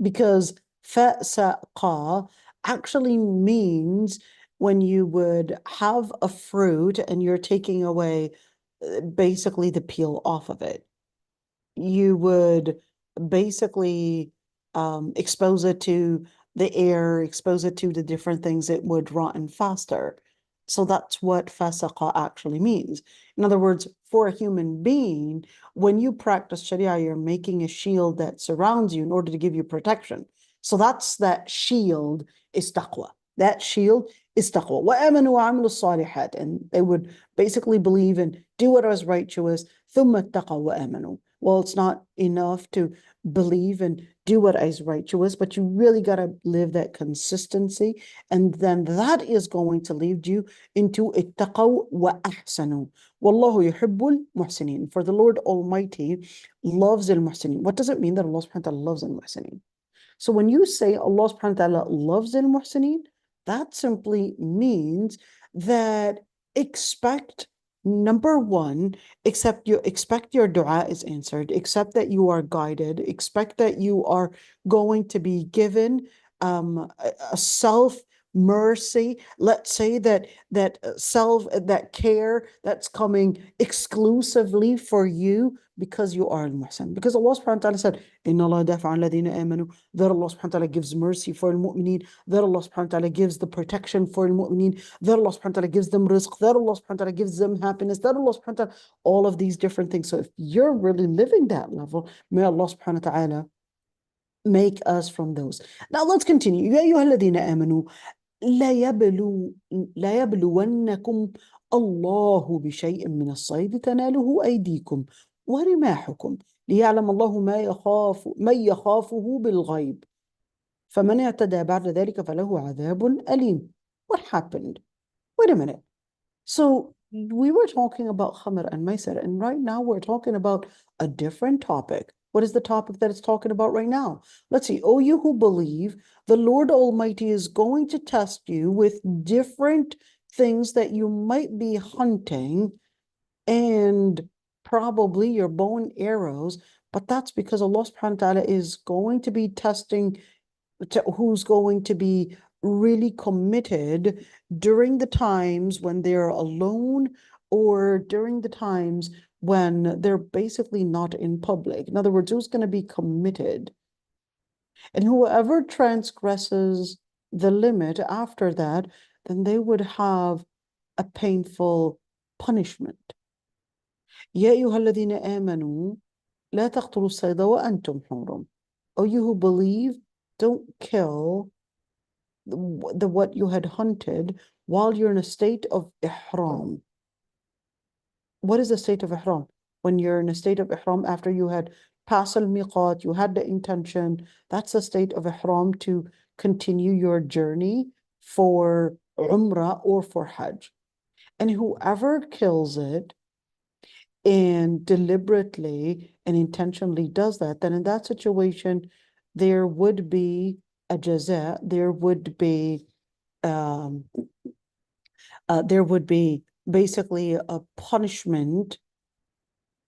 because fasaqa actually means when you would have a fruit and you're taking away basically the peel off of it. You would basically expose it to the air, expose it to the different things, it would rotten faster. So that's what fasaqa actually means. In other words, for a human being, when you practice Sharia, you're making a shield that surrounds you in order to give you protection. So that's, that shield is taqwa. That shield is taqwa. وَآمَنُوا وَعَمِلُوا الصَّالِحَاتِ. And they would basically believe and do what is righteous. ثُمَّ اتَّقَوا وَآمَنُوا. Well, it's not enough to believe and do what is righteous, but you really got to live that consistency. And then that is going to lead you into اتَّقَوا وَأَحْسَنُوا. وَاللَّهُ يُحِبُّ الْمُحْسِنِينَ. For the Lord Almighty loves al-muhsinin. What does it mean that Allah subhanahu wa ta'ala loves al-muhsinin? So when you say Allah subhanahu wa ta'ala loves al-muhsinin, that simply means that expect, number one, expect your dua is answered, expect that you are guided, expect that you are going to be given a self mercy. Let's say that that care that's coming exclusively for you because you are al-muhsin. Because Allah subhanahu wa ta'ala said, Inna Allah dafa alladhina amanu, that Allah subhanahu wa ta'ala gives mercy for al-mu'mineen, that Allah subhanahu wa ta'ala gives the protection for al-mu'mineen, that Allah subhanahu wa ta'ala gives them rizq, that Allah subhanahu wa ta'ala gives them happiness, that Allah subhanahu wa ta'ala, all of these different things. So if you're really living that level, may Allah subhanahu wa ta'ala make us from those. Now let's continue. يا أيها الذين آمنوا لا يبلونكم الله بشيء من الصيد تناله أيديكم ورماحكم ليعلم الله من يخافه بالغيب فمن اعتدى بعد ذلك فله عذاب أليم. What happened? wait a minute. So we were talking about khamr and maisir, and right now we're talking about a different topic. What is the topic that it's talking about right now? Let's see. Oh, you who believe, the Lord Almighty is going to test you with different things that you might be hunting, and probably your bow and arrows, but that's because Allah subhanahu wa ta'ala is going to be testing who's going to be really committed during the times when they're alone, or during the times when they're basically not in public. In other words, who's going to be committed? And whoever transgresses the limit after that, then they would have a painful punishment. يا أيها الذين آمنوا لا تقتلوا الصيد وأنتم حرم. O you who believe, don't kill the what you had hunted while you're in a state of ihram. What is the state of ihram? When you're in a state of ihram after you had passed al-miqat, you had the intention, that's a state of ihram to continue your journey for umrah or for hajj. And whoever kills it and deliberately and intentionally does that, then in that situation, there would be a jaza, there would be basically a punishment,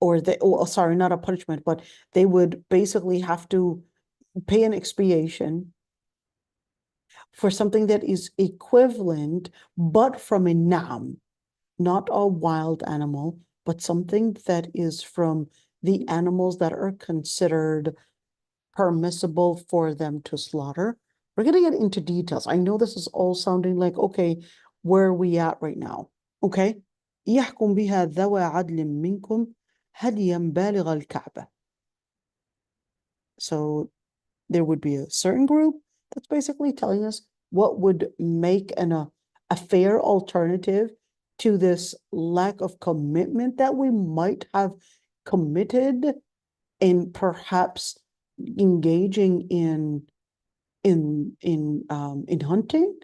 or sorry, not a punishment, but they would basically have to pay an expiation for something that is equivalent, but from a na'am, not a wild animal, but something that is from the animals that are considered permissible for them to slaughter. We're going to get into details. I know this is all sounding like, okay, where are we at right now? Okay. يحكم بها ذوى عدل منكم هديا بالغ الكعبة. So there would be a certain group that's basically telling us what would make a fair alternative to this lack of commitment that we might have committed in perhaps engaging in hunting.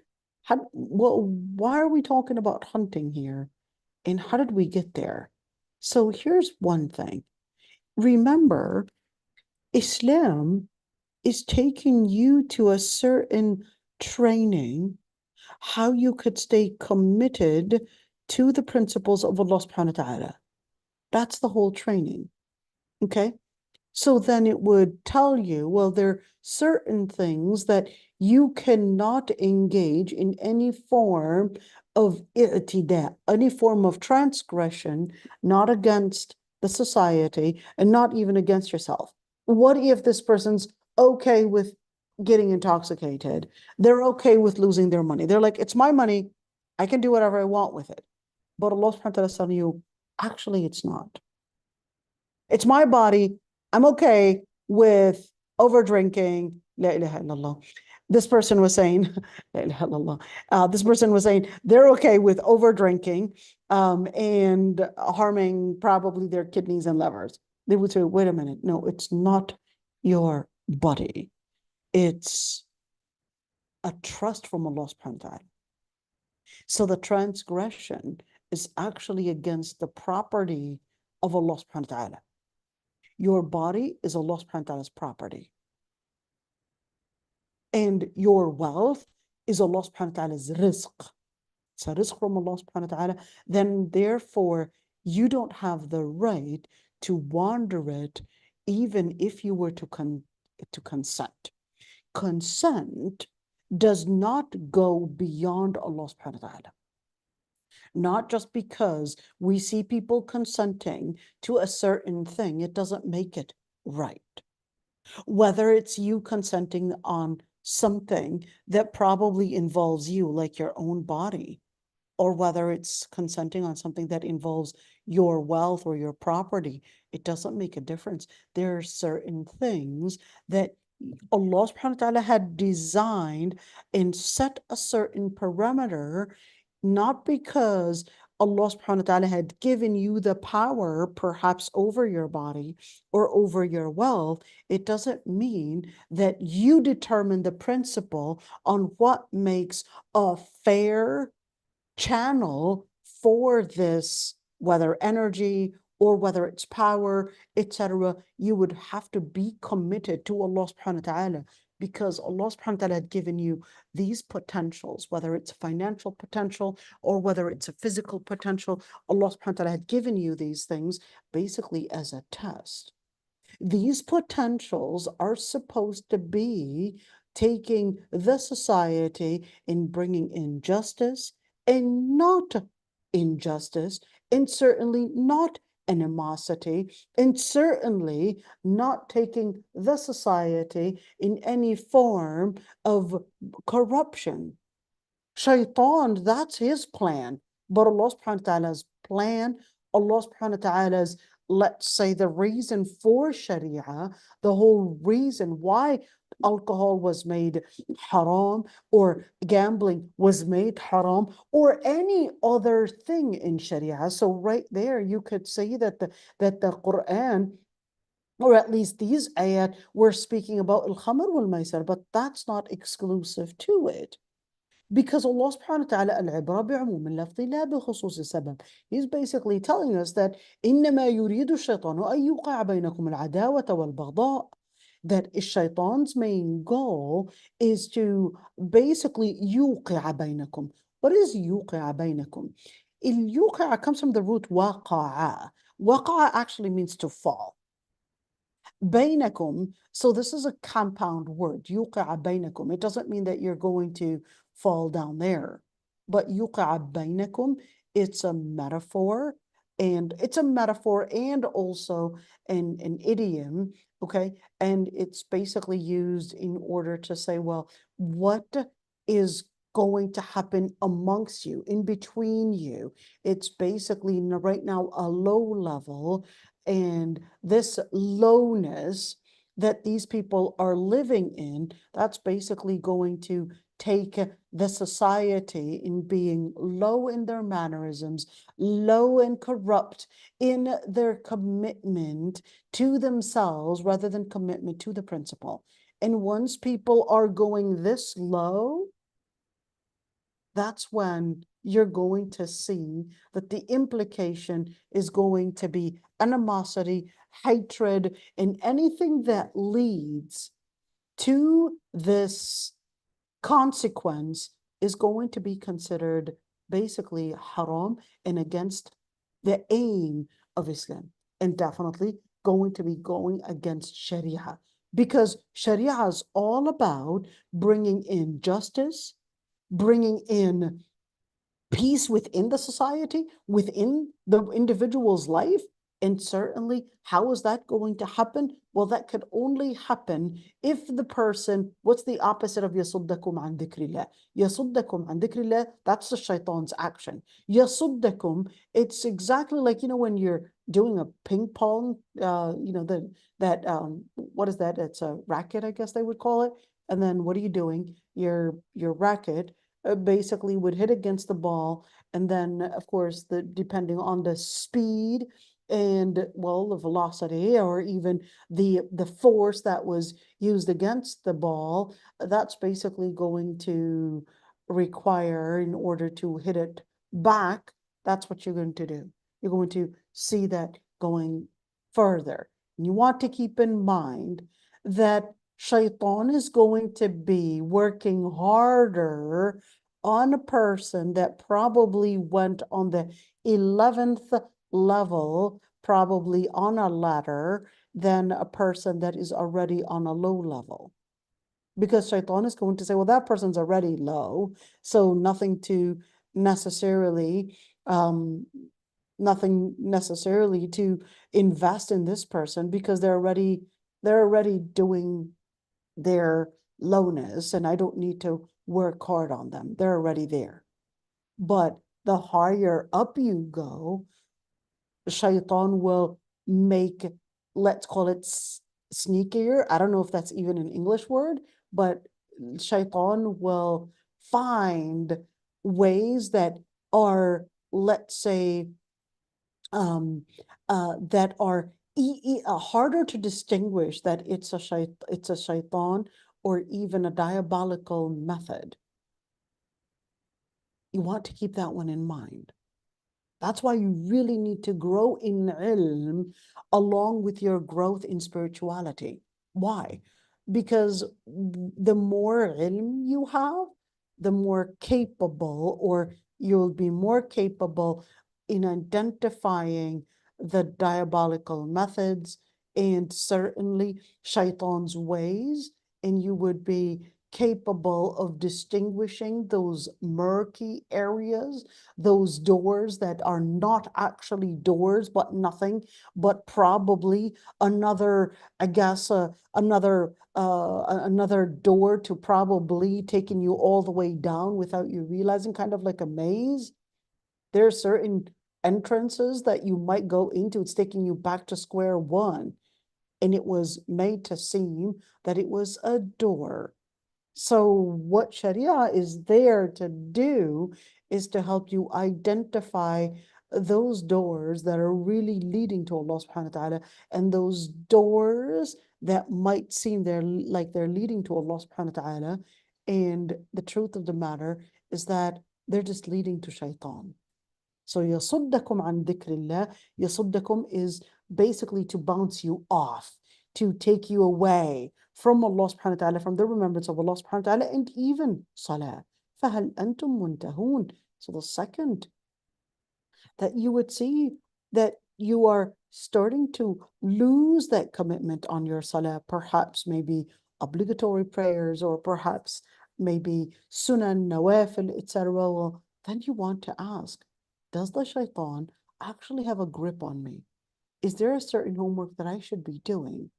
Why are we talking about hunting here, and how did we get there? So here's one thing. Remember, Islam is taking you to a certain training, how you could stay committed to the principles of Allah subhanahu wa ta'ala. That's the whole training. Okay. So then it would tell you, well, there are certain things that you cannot engage in any form of i'tida, any form of transgression, not against the society and not even against yourself. What if this person's okay with getting intoxicated? They're okay with losing their money. They're like, it's my money. I can do whatever I want with it. But Allah subhanahu wa ta'ala is telling you, actually, it's not. It's my body. I'm okay with over drinking. La ilaha illallah. This person was saying, La ilaha illallah. This person was saying they're okay with over drinking and harming probably their kidneys and livers. They would say, wait a minute, no, it's not your body. It's a trust from Allah subhanahu wa ta'ala. So the transgression is actually against the property of Allah subhanahu wa ta'ala. Your body is Allah subhanahu wa ta'ala's property. And your wealth is Allah subhanahu wa ta'ala's rizq. It's a rizq from Allah subhanahu wa ta'ala. Then therefore, you don't have the right to wander it, even if you were to consent. Consent does not go beyond Allah subhanahu wa ta'ala. Not just because we see people consenting to a certain thing, it doesn't make it right. Whether it's you consenting on something that probably involves you, like your own body, or whether it's consenting on something that involves your wealth or your property, it doesn't make a difference. There are certain things that Allah subhanahu wa ta'ala had designed and set a certain parameter, not because Allah subhanahu wa ta'ala had given you the power perhaps over your body or over your wealth. It doesn't mean that you determine the principle on what makes a fair channel for this, whether energy or whether it's power, etc., you would have to be committed to Allah subhanahu wa ta'ala, because Allah subhanahu wa ta'ala had given you these potentials, whether it's a financial potential or whether it's a physical potential. Allah subhanahu wa ta'ala had given you these things basically as a test. These potentials are supposed to be taking the society and bringing in justice and not injustice, and certainly not animosity, and certainly not taking the society in any form of corruption. Shaitan, that's his plan. But Allah subhanahu wa ta'ala's plan, Allah subhanahu wa ta'ala's, let's say, the reason for Sharia, the whole reason why alcohol was made haram, or gambling was made haram, or any other thing in Sharia. So right there, you could say that the Quran, or at least these ayat, were speaking about al-khamr wal-maisar, but that's not exclusive to it. Because Allah subhanahu wa ta'ala, al-ibra bi'umum al-lafzi la bi-khusus sabab. He's basically telling us that إِنَّمَا يُرِيدُ الشَّيْطَانُ أَن يُوقِعَ بَيْنَكُمُ الْعَدَاوَةَ وَالْبَغْضَاءَ. That shaitan's main goal is to basically يُوقِعَ بَيْنَكُم. What is يُوقِعَ بَيْنَكُم? اليوقع comes from the root وَقَعَ. وَقَعَ actually means to fall. بينكم, so this is a compound word, يوقع بينكم. It doesn't mean that you're going to fall down there, but يوقع بينكم, it's a metaphor, and it's a metaphor and also an idiom, okay? And it's basically used in order to say, well, what is going to happen amongst you, in between you? It's basically right now a low level, and this lowness that these people are living in, that's basically going to take the society in being low in their mannerisms, low and corrupt in their commitment to themselves rather than commitment to the principle. And once people are going this low, that's when you're going to see that the implication is going to be animosity, hatred, and anything that leads to this consequence is going to be considered basically haram and against the aim of Islam, and definitely going to be going against Sharia, because Sharia is all about bringing in justice, bringing in peace within the society, within the individual's life. And certainly, how is that going to happen? Well, that could only happen if the person, what's the opposite of يَصُدَّكُمْ عَنْ ذِكْرِ اللَّهِ? يَصُدَّكُمْ عَنْ ذِكْرِ اللَّهِ, that's the shaitan's action. يَصُدَّكُمْ, it's exactly like, when you're doing a ping pong, what is that? It's a racket, I guess they would call it. And then what are you doing? Your racket basically would hit against the ball, and then of course depending on the speed and, well, the velocity, or even the force that was used against the ball, that's basically going to require, in order to hit it back, that's what you're going to do. You're going to see that going further. And you want to keep in mind that Shaitan is going to be working harder on a person that probably went on the 11th level, probably on a ladder, than a person that is already on a low level. Because Shaitan is going to say, well, that person's already low, so nothing necessarily to invest in this person, because they're already doing their lowness, and I don't need to work hard on them. They're already there. But the higher up you go, Shaitan will make, let's call it sneakier. I don't know if that's even an English word, but Shaitan will find ways that are, let's say, that are harder to distinguish that it's a shaitan or even a diabolical method. You want to keep that one in mind. That's why you really need to grow in ilm along with your growth in spirituality. Why? Because the more ilm you have, the more capable, or you'll be more capable in identifying the diabolical methods and certainly shaitan's ways, and you would be capable of distinguishing those murky areas, those doors that are not actually doors, but nothing, but probably another, I guess, another door to probably taking you all the way down without you realizing, kind of like a maze. There are certain entrances that you might go into, it's taking you back to square one, and it was made to seem that it was a door. So what Sharia is there to do is to help you identify those doors that are really leading to Allah subhanahu wa ta'ala, and those doors that might seem like they're leading to Allah subhanahu wa ta'ala. And the truth of the matter is that they're just leading to shaitan. So يصدكم عن ذكر الله, يصدكم is basically to bounce you off, to take you away from Allah subhanahu wa ta'ala, from the remembrance of Allah subhanahu wa ta'ala, and even salah. فَهَلْ أَنْتُمْ مُنْتَهُونَ. So the second that you would see that you are starting to lose that commitment on your salah, perhaps maybe obligatory prayers, or perhaps maybe sunan, nawafil, etc. Well, then you want to ask, does the shaitan actually have a grip on me? Is there a certain homework that I should be doing?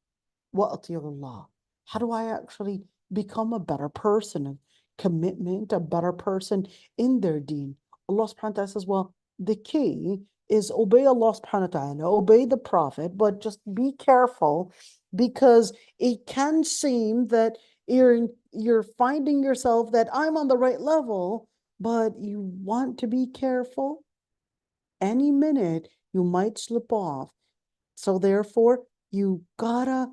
Allah. How do I actually become a better person of commitment, a better person in their deen? Allah subhanahu wa ta'ala says, well, the key is obey Allah subhanahu wa ta'ala, obey the Prophet, but just be careful, because it can seem that you're finding yourself that I'm on the right level, but you want to be careful. Any minute you might slip off. So therefore, you gotta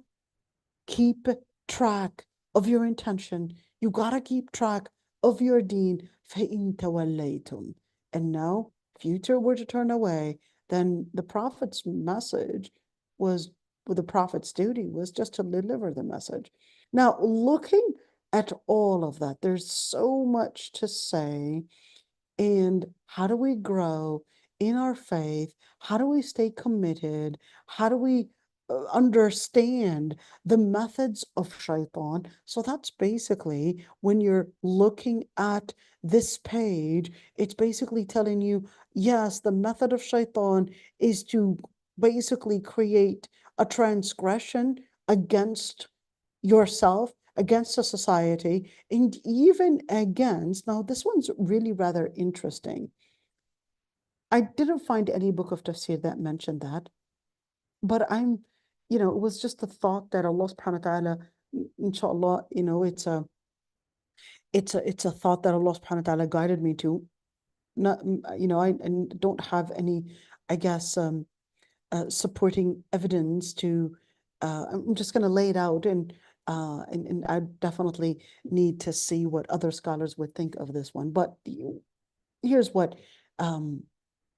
keep track of your intention. You gotta keep track of your deen. فَإِن تَوَلَّيْتُمْ. And now, if you were to turn away, then the Prophet's message was, well, the Prophet's duty was just to deliver the message. Now, looking at all of that, there's so much to say. And how do we grow in our faith? How do we stay committed? How do we understand the methods of shaitan? So that's basically, when you're looking at this page, it's basically telling you, yes, the method of shaitan is to basically create a transgression against yourself, against a society, and even against, now this one's really rather interesting. I didn't find any book of tafsir that mentioned that, but it was just a thought that Allah subhanahu wa ta'ala, inshallah, it's a thought that Allah subhanahu wa ta'ala guided me to. Not, I don't have any, I guess, supporting evidence to, I'm just going to lay it out, and I definitely need to see what other scholars would think of this one. But here's what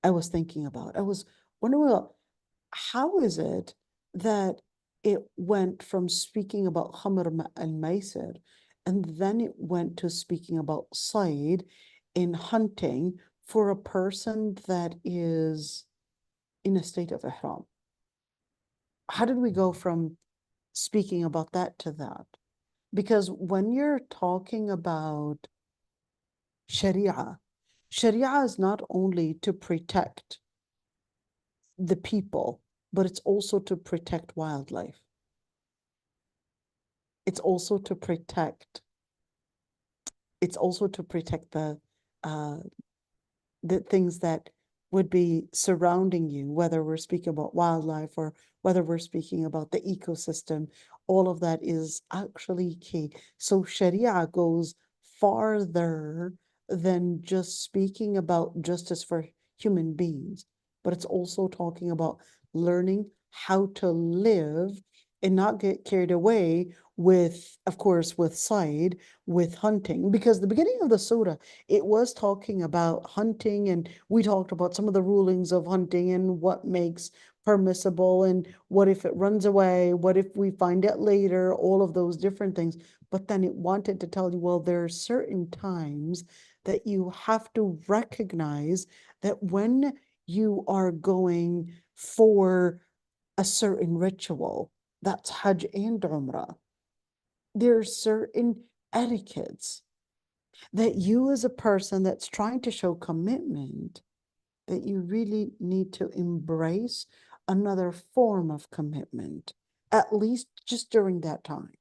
I was thinking about. I was wondering, well, how is it that it went from speaking about Khamr al-Maisir, and then it went to speaking about Sayd in hunting for a person that is in a state of ihram? How did we go from speaking about that to that? Because when you're talking about Sharia, Sharia is not only to protect the people, but it's also to protect wildlife. It's also to protect the things that would be surrounding you, whether we're speaking about wildlife or whether we're speaking about the ecosystem. All of that is actually key. So Sharia goes farther than just speaking about justice for human beings, but it's also talking about learning how to live and not get carried away with, of course, with side, with hunting, because the beginning of the surah, it was talking about hunting, and we talked about some of the rulings of hunting and what makes permissible and what if it runs away, what if we find it later, all of those different things. But then it wanted to tell you, well, there are certain times that you have to recognize that when you are going for a certain ritual, that's Hajj and Umrah, there are certain etiquettes that you, as a person that's trying to show commitment, that you really need to embrace another form of commitment, at least just during that time,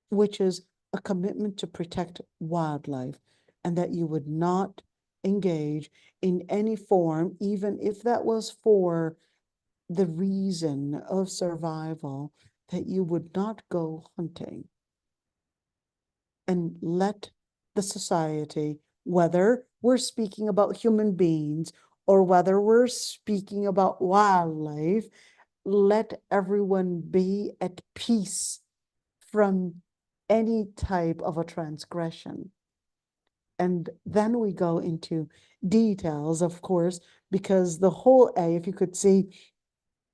which is a commitment to protect wildlife, and that you would not engage in any form, even if that was for the reason of survival, that you would not go hunting. And let the society, whether we're speaking about human beings or whether we're speaking about wildlife, let everyone be at peace from any type of a transgression. And then we go into details, of course, because the whole ayah, if you could see,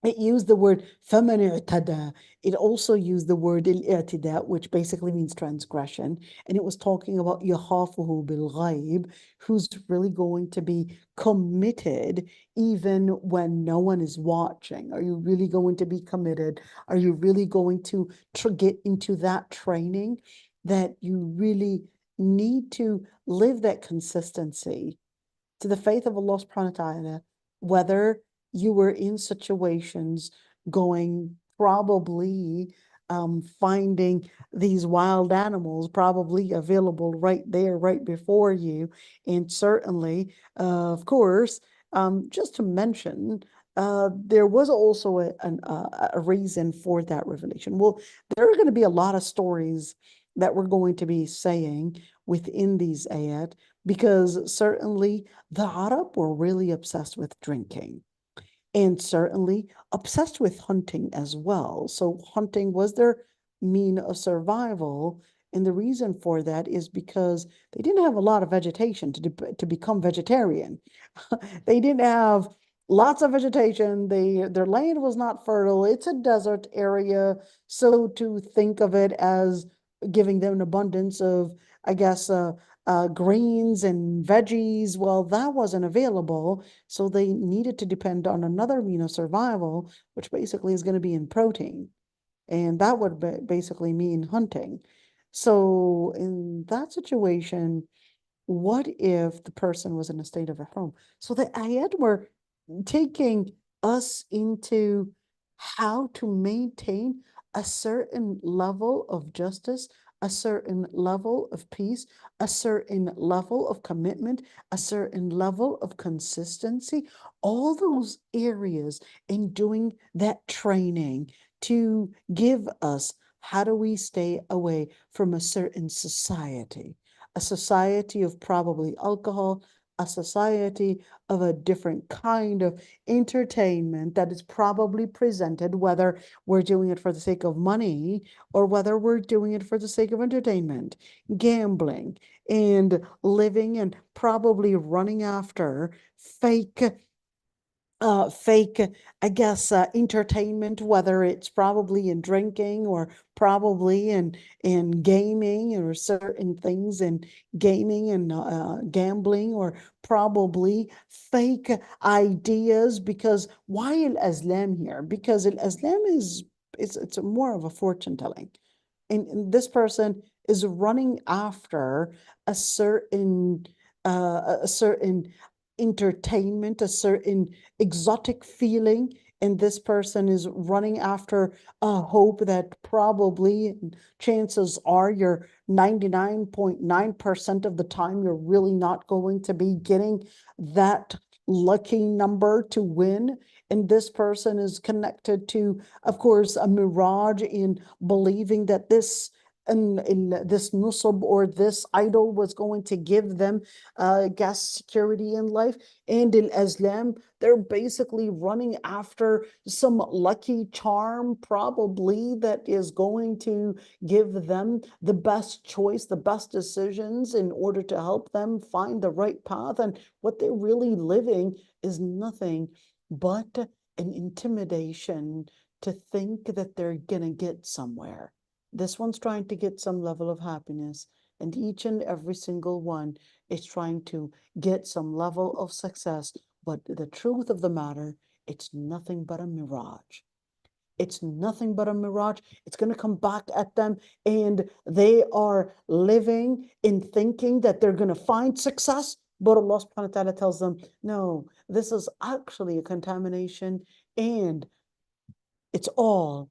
it used the word فَمَنِ اعْتَدَى. It also used the word الْإِعْتِدَاء, which basically means transgression. And it was talking about يَخَافُهُ بِالْغَيْبِ, who's really going to be committed even when no one is watching. Are you really going to be committed? Are you really going to get into that training that you really need to live that consistency to the faith of Allah subhanahu wa ta'ala, whether you were in situations going probably finding these wild animals probably available right there, right before you. And certainly, of course, just to mention, there was also a reason for that revelation. Well, there are going to be a lot of stories that we're going to be saying within these ayat, because certainly the Arab were really obsessed with drinking, and certainly obsessed with hunting as well. So hunting was their mean of survival. And the reason for that is because they didn't have a lot of vegetation to become vegetarian. They didn't have lots of vegetation. Their land was not fertile. It's a desert area. So to think of it as giving them an abundance of, I guess, greens and veggies, well, that wasn't available. So they needed to depend on another mean of survival, which basically is going to be in protein. And that would basically mean hunting. So in that situation, what if the person was in a state of ihram? So the ayat were taking us into how to maintain a certain level of justice, a certain level of peace, a certain level of commitment, a certain level of consistency, all those areas in doing that training to give us how do we stay away from a certain society, a society of probably alcohol, a society of a different kind of entertainment that is probably presented, whether we're doing it for the sake of money or whether we're doing it for the sake of entertainment, gambling, and living and probably running after fake, I guess, entertainment, whether it's probably in drinking or probably in gaming or certain things in gaming and gambling, or probably fake ideas. Because why al-Islam here? Because al-Islam it's more of a fortune telling. And this person is running after a certain entertainment, a certain exotic feeling, and this person is running after a hope that probably, chances are, you're 99.9% of the time you're really not going to be getting that lucky number to win. And this person is connected to, of course, a mirage in believing that this this nusub or this idol was going to give them gas security in life. And in Islam, they're basically running after some lucky charm, probably, that is going to give them the best choice, the best decisions in order to help them find the right path. And what they're really living is nothing but an intimidation to think that they're going to get somewhere. This one's trying to get some level of happiness, and each and every single one is trying to get some level of success. But the truth of the matter, it's nothing but a mirage. It's nothing but a mirage. It's going to come back at them, and they are living in thinking that they're going to find success. But Allah subhanahu wa ta'ala tells them, no, this is actually a contamination, and it's all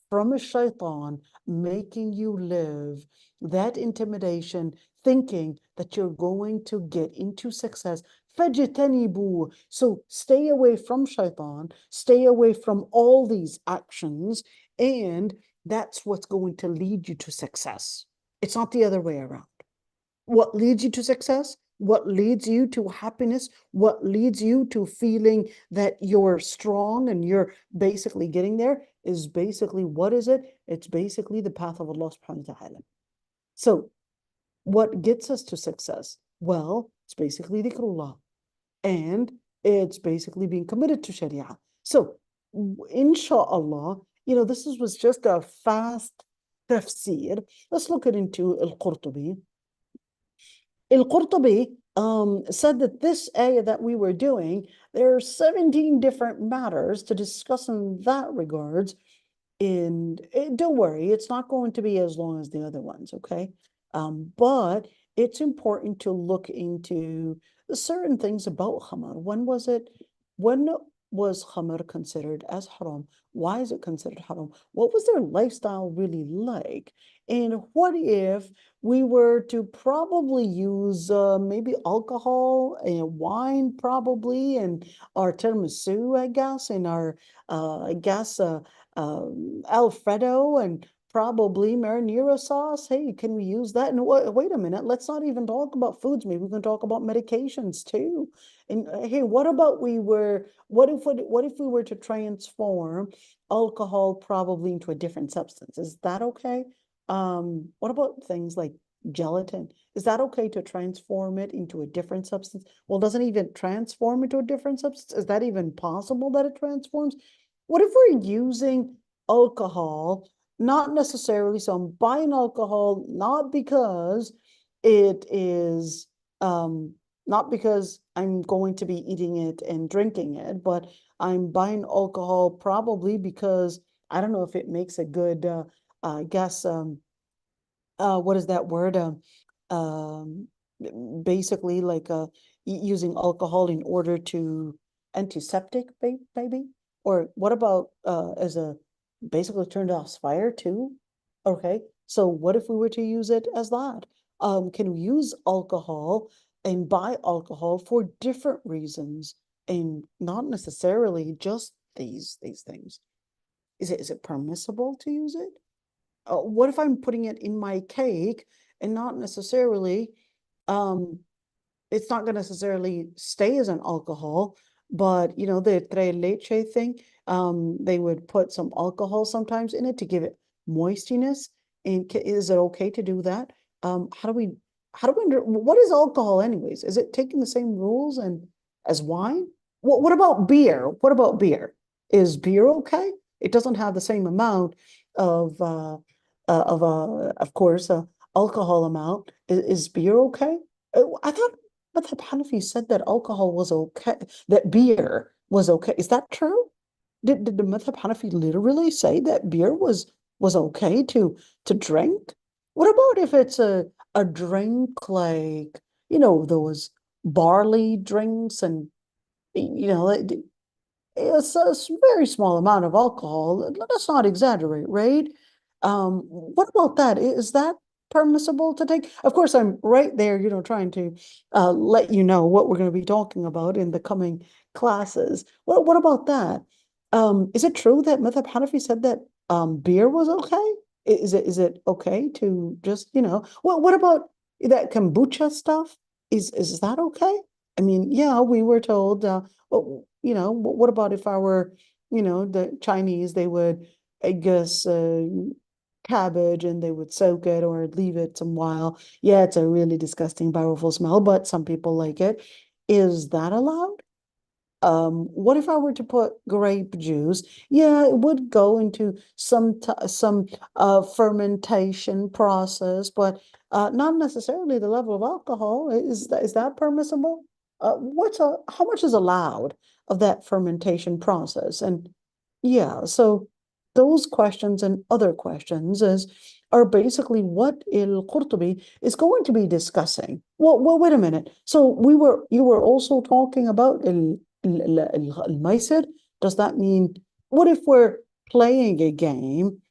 from a shaitan making you live that intimidation, thinking that you're going to get into success. فَاجْتَنِبُوا. So stay away from shaitan, stay away from all these actions, and that's what's going to lead you to success. It's not the other way around. What leads you to success? What leads you to happiness? What leads you to feeling that you're strong and you're basically getting there is basically, what is it? It's basically the path of Allah subhanahu wa ta'ala. So what gets us to success? Well, it's basically dhikrullah, and it's basically being committed to Sharia. So inshallah, this was just a fast tafseer. Let's look into al-Qurtubi. Al-Qurtubi said that this ayah that we were doing, there are 17 different matters to discuss in that regards. And don't worry, it's not going to be as long as the other ones, okay? But it's important to look into certain things about khamar. When was khamar considered as haram? Why is it considered haram? What was their lifestyle really like? And what if we were to probably use maybe alcohol and wine, probably, and our tiramisu, I guess, and our, Alfredo, and probably marinara sauce. Hey, can we use that? And wait a minute, let's not even talk about foods. Maybe we can talk about medications too. And hey, what if we were to transform alcohol probably into a different substance? Is that okay? What about things like gelatin? Is that okay to transform it into a different substance? Well, doesn't it even transform into a different substance? Is that even possible that it transforms? What if we're using alcohol? Not necessarily, so I'm buying alcohol not because it is not because I'm going to be eating it and drinking it, but I'm buying alcohol probably because I don't know if it makes a good I guess what is that word? Basically like using alcohol in order to antiseptic, maybe? Or what about as a basically turned off fire too? Okay, so what if we were to use it as that? Can we use alcohol and buy alcohol for different reasons and not necessarily just these things? Is it permissible to use it? What if I'm putting it in my cake and not necessarily, it's not going to necessarily stay as an alcohol, but the tres leche thing, they would put some alcohol sometimes in it to give it moistiness. And is it okay to do that? What is alcohol anyways? Is it taking the same rules as wine? What about beer? What about beer? Is beer okay? It doesn't have the same amount of course, alcohol amount. Is beer okay? I thought Madhab Hanafi said that alcohol was okay, that beer was okay. Is that true? Did the Madhab Hanafi literally say that beer was okay to drink? What about if it's a drink like, those barley drinks, and it's a very small amount of alcohol. Let's not exaggerate, right? What about that? Is that permissible to take? Of course, I'm right there, trying to let you know what we're going to be talking about in the coming classes. What about that? Is it true that Madhab Hanafi said that beer was okay? Is it okay to just, what about that kombucha stuff? Is that okay? I mean, yeah, we were told, what about if our, the Chinese, they would, I guess, cabbage and they would soak it or leave it some while. Yeah, it's a really disgusting, powerful smell, but some people like it. Is that allowed? What if I were to put grape juice? Yeah, it would go into some fermentation process, but not necessarily the level of alcohol. Is that permissible? How much is allowed of that fermentation process? And yeah, so those questions and other questions are basically what al-Qurtubi is going to be discussing. Well, wait a minute. So you were also talking about الميسر. Does that mean, what if we're playing a game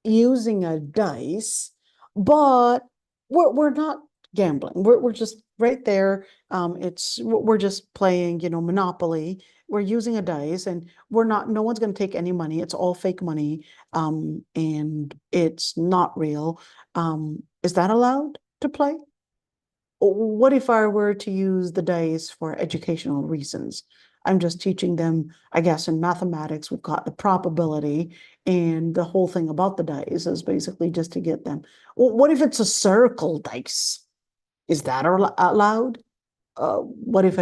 using a dice, but we're not gambling. We're just right there. We're just playing, Monopoly. We're using a dice and no one's going to take any money. It's all fake money. And it's not real. Is that allowed to play? What if I were to use the dice for educational reasons? I'm just teaching them, I guess, in mathematics, we've got the probability, and the whole thing about the dice is basically just to get them. Well, what if it's a circle dice? Is that allowed? What if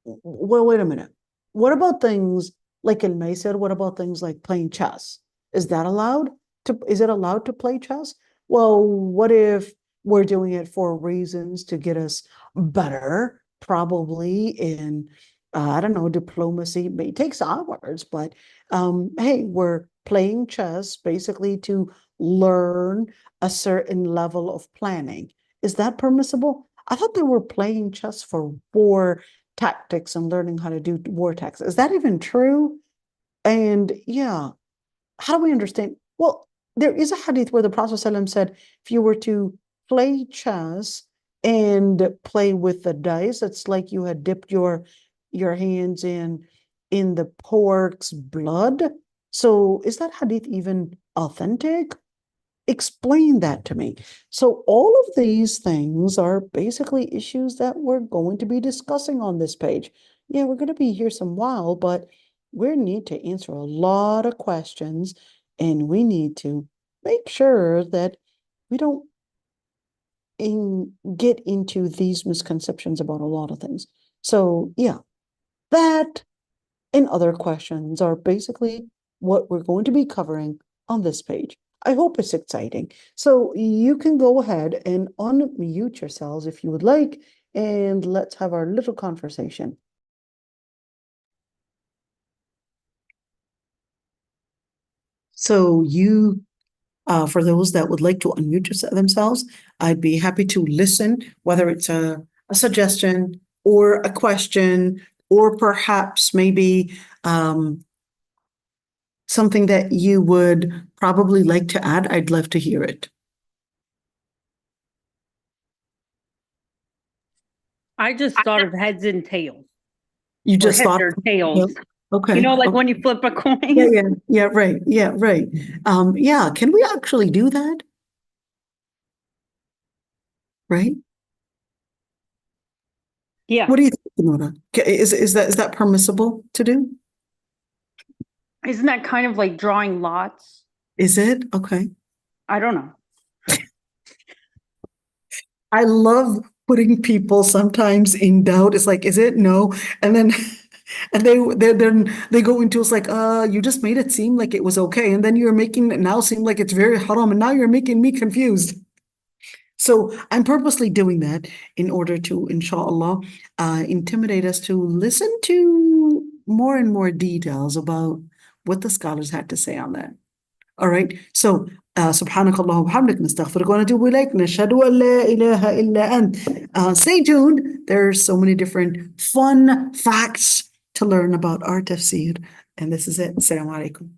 well, wait a minute. What about things like al-Maysir? What about things like playing chess? Is it allowed to play chess? Well, what if we're doing it for reasons to get us better, probably in, I don't know, diplomacy. It takes hours, but hey, we're playing chess basically to learn a certain level of planning. Is that permissible? I thought they were playing chess for war tactics and learning how to do war tactics. Is that even true? And yeah, how do we understand? Well, there is a hadith where the Prophet ﷺ said, if you were to play chess and play with the dice, it's like you had dipped your hands in the pork's blood. So is that hadith even authentic? Explain that to me. So all of these things are basically issues that we're going to be discussing on this page. Yeah, we're going to be here some while, but we need to answer a lot of questions, and we need to make sure that we don't get into these misconceptions about a lot of things. So yeah, that and other questions are basically what we're going to be covering on this page. I hope it's exciting. So you can go ahead and unmute yourselves if you would like, and let's have our little conversation. So for those that would like to unmute themselves, I'd be happy to listen, whether it's a suggestion or a question, or perhaps maybe something that you would probably like to add. I'd love to hear it. I just thought of heads and tails. You Or just heads thought, or tails. okay. You know, like okay. when you flip a coin. Yeah, right. Yeah, right. Yeah, can we actually do that? Right? Yeah. What do you think, Nora? Is that permissible to do? Isn't that kind of like drawing lots? Is it? Okay. I don't know. I love putting people sometimes in doubt. It's like, is it? No. And then and they go into, it's like, you just made it seem like it was okay. And then you're making it now seem like it's very haram, and now you're making me confused. So I'm purposely doing that in order to, inshallah, intimidate us to listen to more and more details about what the scholars had to say on that. All right. So سبحانك اللهم وبحمدك نستغفرك ونتوب إليك نشهد أن لا إله إلا أنت. Stay tuned. There's so many different fun facts to learn about our tafsir. And this is it. Assalamu alaikum.